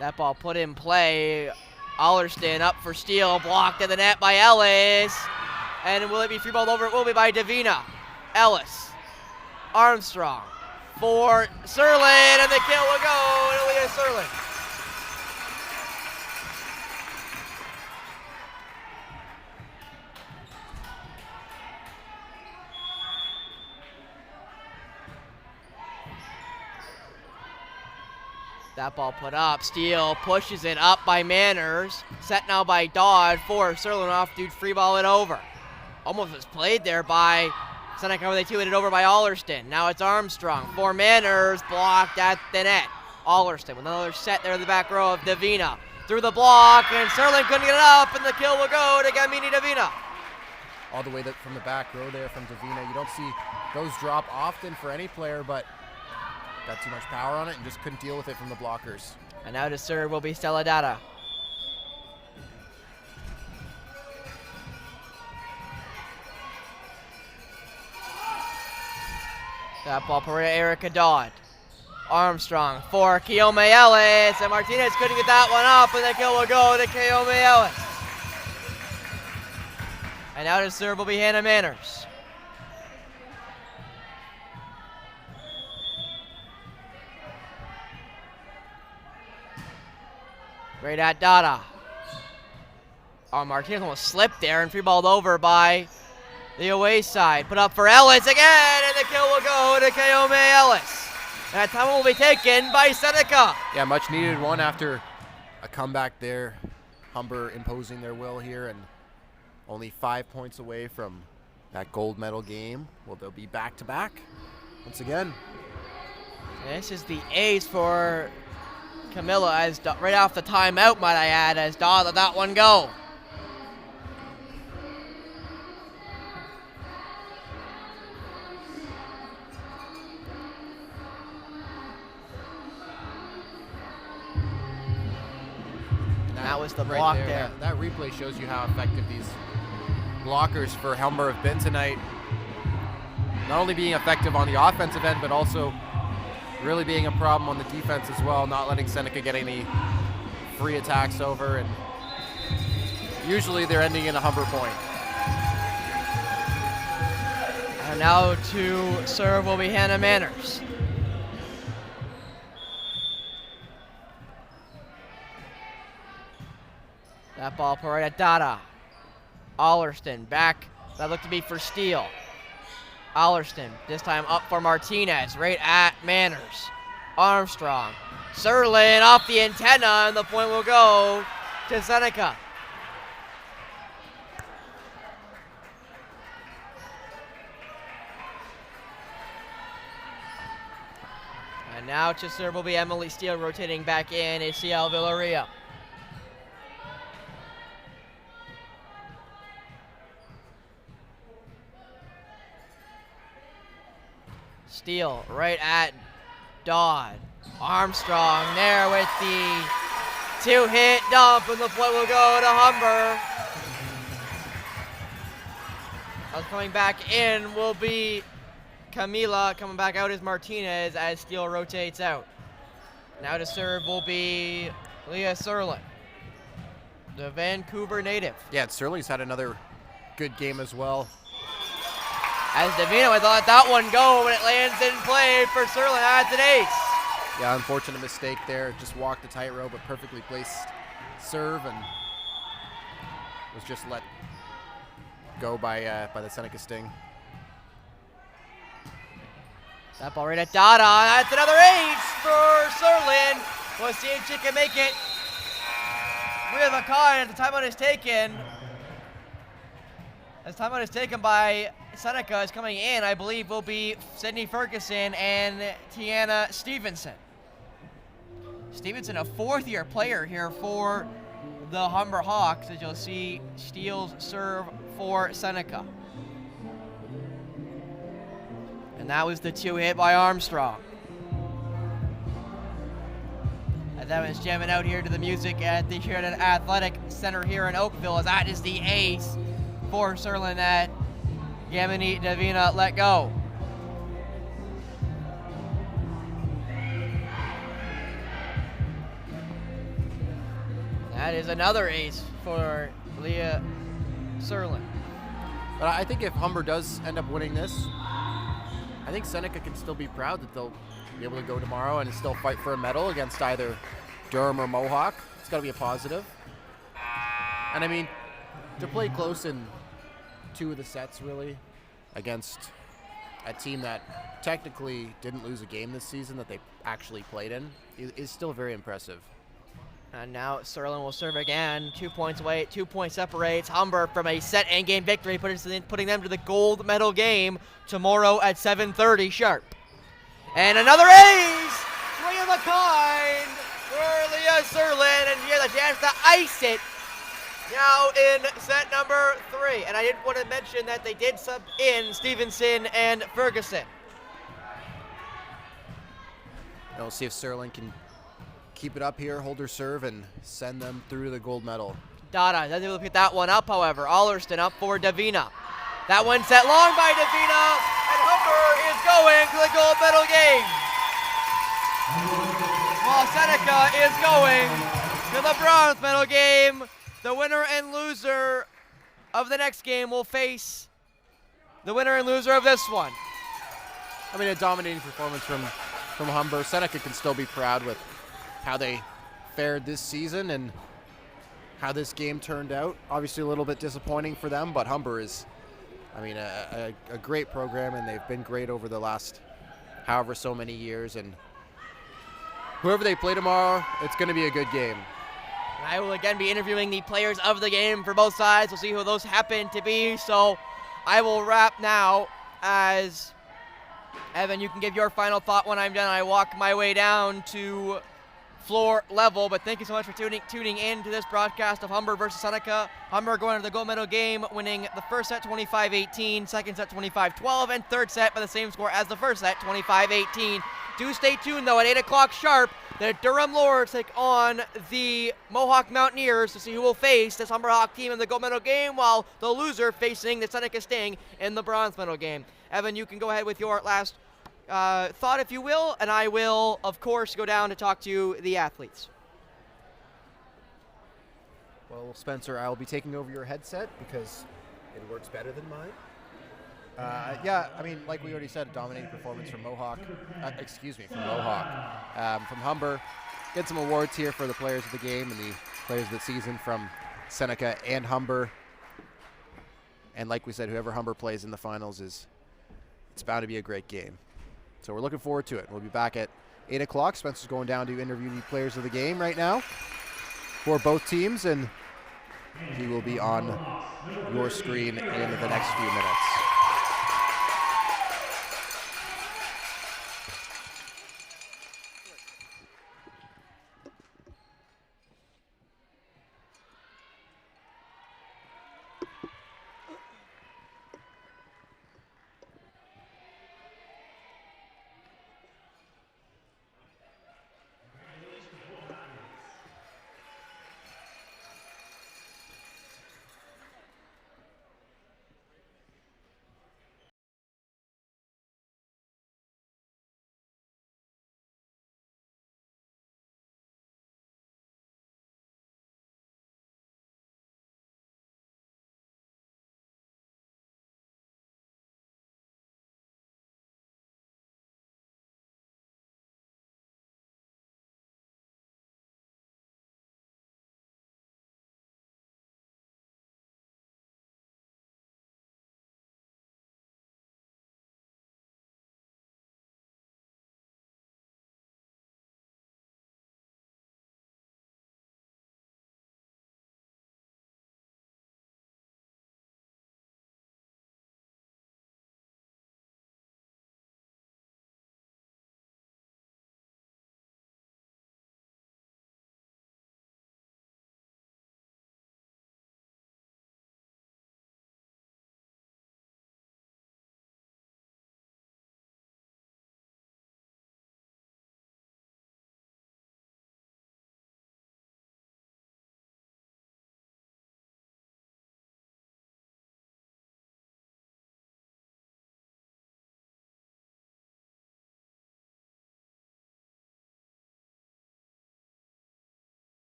That ball put in play. Allerston up for steal, blocked at the net by Ellis. And will it be free balled over? It will be by Davina. Ellis. Armstrong for Serlin, and the kill will go to Leah Serlin. That ball put up. Steele pushes it up by Manners. Set now by Dodd for Serlin off. Dude, free ball it over. Almost was played there by Seneca where they two-hit it over by Allerston. Now it's Armstrong for Manners. Blocked at the net. Allerston with another set there in the back row of Davina. Through the block, and Serlin couldn't get it up, and the kill will go to Gamini Davina. All the way from the back row there from Davina. You don't see those drop often for any player, but got too much power on it and just couldn't deal with it from the blockers. And now to serve will be Stella Dada. That ball for Erica Dodd. Armstrong for Keome Ellis, and Martinez couldn't get that one up, and the kill will go to Keome Ellis. And now to serve will be Hannah Manners. Right at Dada. Oh, Martinez almost slipped there and free balled over by the away side. Put up for Ellis again, and the kill will go to Keome Ellis. And that time will be taken by Seneca. Yeah, much needed one after a comeback there. Humber imposing their will here and only 5 points away from that gold medal game. Well, they'll be back-to-back once again. This is the ace for Camilla, as right off the timeout, might I add, as Dodd let that one go. That was the block there. That replay shows you how effective these blockers for Humber have been tonight. Not only being effective on the offensive end, but also really being a problem on the defense as well, not letting Seneca get any free attacks over, and usually they're ending in a Humber point. And now to serve will be Hannah Manners. That ball put right at Dada. Allerston back. That looked to be for Steele. Allerston, this time up for Martinez, right at Manners. Armstrong. Serlin off the antenna, and the point will go to Seneca. And now to serve will be Emily Steele, rotating back in is CL Villarreal. Steele right at Dodd. Armstrong there with the two-hit dump, and the point will go to Humber. Coming back in will be Camila. Coming back out is Martinez as Steele rotates out. Now to serve will be Leah Serlin, the Vancouver native. Yeah, Sterling's had another good game as well. As Davina would let that one go, but it lands in play for Serlin. That's an ace. Yeah, unfortunate mistake there. Just walked the tightrope, but perfectly placed serve, and was just let go by the Seneca Sting. That ball right at Dada. That's another ace for Serlin. We'll see if she can make it. Maria McCann, the timeout is taken. As timeout is taken by Seneca, is coming in, I believe, will be Sydney Ferguson and Tiana Stevenson. Stevenson, a fourth-year player here for the Humber Hawks, as you'll see Steele's serve for Seneca. And that was the two-hit by Armstrong. As Evan's jamming out here to the music at the Sheridan Athletic Center here in Oakville, as that is the ace for Serlin that Gamini Davina let go. That is another ace for Leah Serlin. But I think if Humber does end up winning this, I think Seneca can still be proud that they'll be able to go tomorrow and still fight for a medal against either Durham or Mohawk. It's got to be a positive. And I mean, to play close in 2 of the sets, really, against a team that technically didn't lose a game this season that they actually played in is still very impressive. And now Serlin will serve again. 2 points away. 2 points separates Humber from a set and game victory, putting them to the gold medal game tomorrow at 7:30 sharp. And another ace! Swing of a kind for Leah Serlin, and she has a chance to ice it now in set number 3. And I did want to mention that they did sub in Stevenson and Ferguson. And we'll see if Serlin can keep it up here, hold her serve, and send them through to the gold medal. Dada doesn't able to pick that one up, however. Allerston up for Davina. That one set long by Davina, and Humber is going to the gold medal game. While Seneca is going to the bronze medal game. The winner and loser of the next game will face the winner and loser of this one. I mean, a dominating performance from Humber. Seneca can still be proud with how they fared this season and how this game turned out. Obviously a little bit disappointing for them, but Humber is, I mean, a great program, and they've been great over the last however so many years. And whoever they play tomorrow, it's going to be a good game. I will again be interviewing the players of the game for both sides. We'll see who those happen to be. So I will wrap now, as Evan, you can give your final thought when I'm done. I walk my way down to floor level, but thank you so much for tuning in to this broadcast of Humber versus Seneca. Humber going to the gold medal game, winning the first set 25-18, second set 25-12, and third set by the same score as the first set, 25-18. Do stay tuned, though, at 8 o'clock sharp. The Durham Lords take on the Mohawk Mountaineers to see who will face this Humber Hawk team in the gold medal game, while the loser facing the Seneca Sting in the bronze medal game. Evan, you can go ahead with your last thought, if you will, and I will, of course, go down to talk to the athletes. Well, Spencer, I'll be taking over your headset because it works better than mine. Yeah, I mean, like we already said, a dominating performance from Mohawk. From Mohawk. From Humber. Get some awards here for the players of the game and the players of the season from Seneca and Humber. And like we said, whoever Humber plays in the finals it's bound to be a great game. So we're looking forward to it. We'll be back at 8 o'clock. Spencer's going down to interview the players of the game right now for both teams, and he will be on your screen in the next few minutes.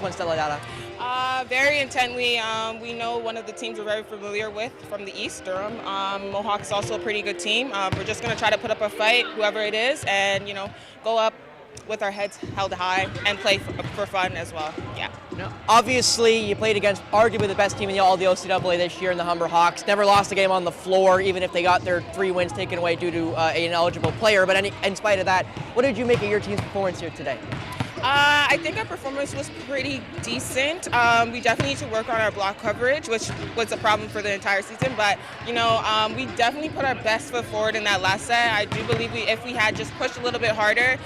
this one, Stella Dada? Very intently. We know one of the teams we're very familiar with from the East, Durham. Mohawk's also a pretty good team. We're just going to try to put up a fight, whoever it is, and, go up with our heads held high and play for fun as well. Yeah. Now, obviously, you played against arguably the best team in all the OCAA this year in the Humber Hawks. Never lost a game on the floor, even if they got their 3 wins taken away due to an ineligible player. But in spite of that, what did you make of your team's performance here today? I think our performance was pretty decent. We definitely need to work on our block coverage, which was a problem for the entire season. But, we definitely put our best foot forward in that last set. I do believe if we had just pushed a little bit harder,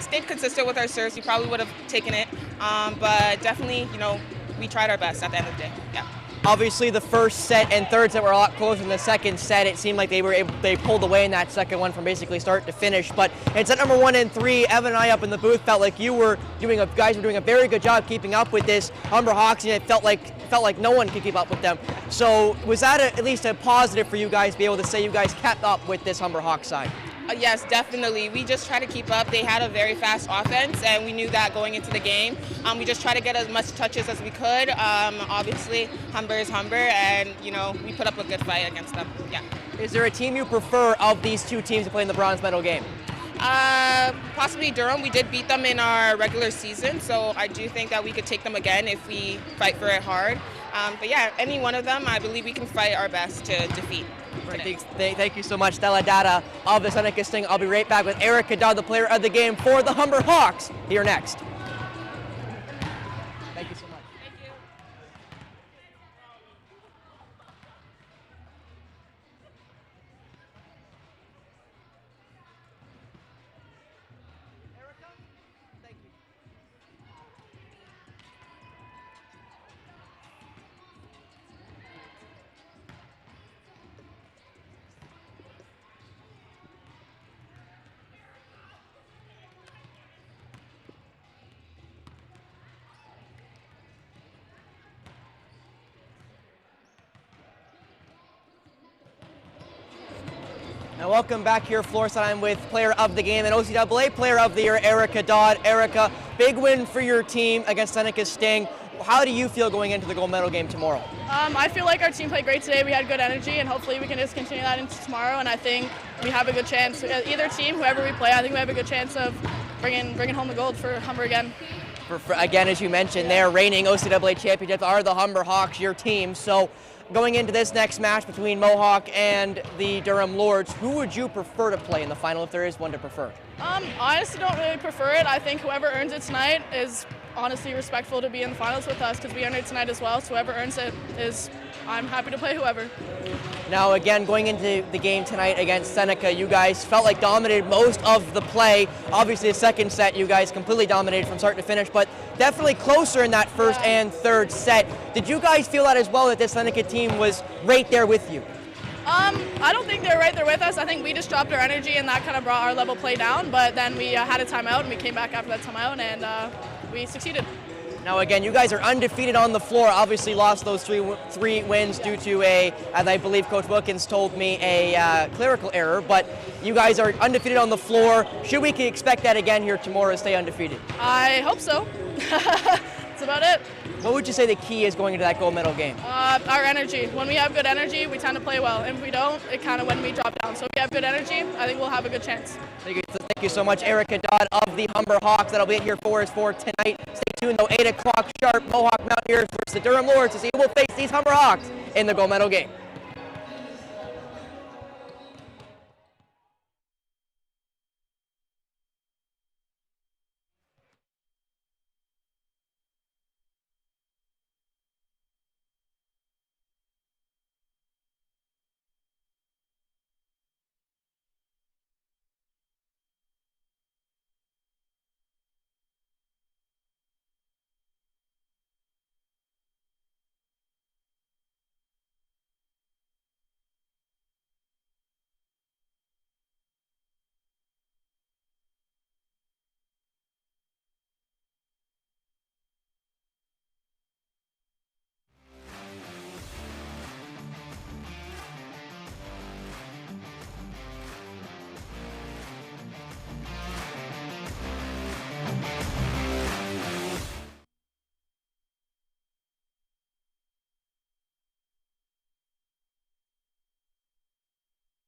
stayed consistent with our serves, we probably would have taken it. But definitely, we tried our best at the end of the day. Yeah. Obviously, the first set and third set were a lot closer than the second set. It seemed like they pulled away in that second one from basically start to finish. But in set number 1 and 3, Evan and I up in the booth felt like guys were doing a very good job keeping up with this Humber Hawks, and it felt like no one could keep up with them. So was that at least a positive for you guys to be able to say you guys kept up with this Humber Hawks side? Yes, definitely. We just try to keep up. They had a very fast offense, and we knew that going into the game. We just try to get as much touches as we could. Obviously, Humber is Humber, and, we put up a good fight against them. Yeah. Is there a team you prefer of these two teams to play in the bronze medal game? Possibly Durham. We did beat them in our regular season, so I do think that we could take them again if we fight for it hard. But yeah, any one of them, I believe we can fight our best to defeat. Thank you so much, Stella Dada of the Seneca Sting. I'll be right back with Erica Dodd, the player of the game for the Humber Hawks, here next. Thank you so much. Thank you. Now welcome back here, Florissant. I'm with player of the game and OCAA player of the year, Erica Dodd. Erica, big win for your team against Seneca Sting. How do you feel going into the gold medal game tomorrow? I feel like our team played great today. We had good energy, and hopefully we can just continue that into tomorrow. And I think we have a good chance. Either team, whoever we play, I think we have a good chance of bringing home the gold for Humber again. Again, as you mentioned, their reigning OCAA championships are the Humber Hawks, your team. So going into this next match between Mohawk and the Durham Lords, who would you prefer to play in the final if there is one to prefer? I honestly don't really prefer it. I think whoever earns it tonight is honestly respectful to be in the finals with us because we earned it tonight as well. So whoever earns it I'm happy to play whoever. Now again, going into the game tonight against Seneca, you guys felt like dominated most of the play. Obviously the second set you guys completely dominated from start to finish, but definitely closer in that first and third set. Did you guys feel that as well, that this Seneca team was right there with you? I don't think they're right there with us. I think we just dropped our energy and that kind of brought our level play down, but then we had a timeout and we came back after that timeout and we succeeded. Now again, you guys are undefeated on the floor. Obviously lost those three wins due to as I believe Coach Wilkins told me, a clerical error, but you guys are undefeated on the floor. Should we expect that again here tomorrow to stay undefeated? I hope so. That's about it. What would you say the key is going into that gold medal game? Our energy. When we have good energy, we tend to play well. And if we don't, it kind of when we drop down. So if we have good energy, I think we'll have a good chance. Thank you so much, Erica Dodd of the Humber Hawks. That'll be it here for us for tonight. Stay tuned though, 8 o'clock sharp, Mohawk Mountaineers versus the Durham Lords to see who will face these Humber Hawks in the gold medal game.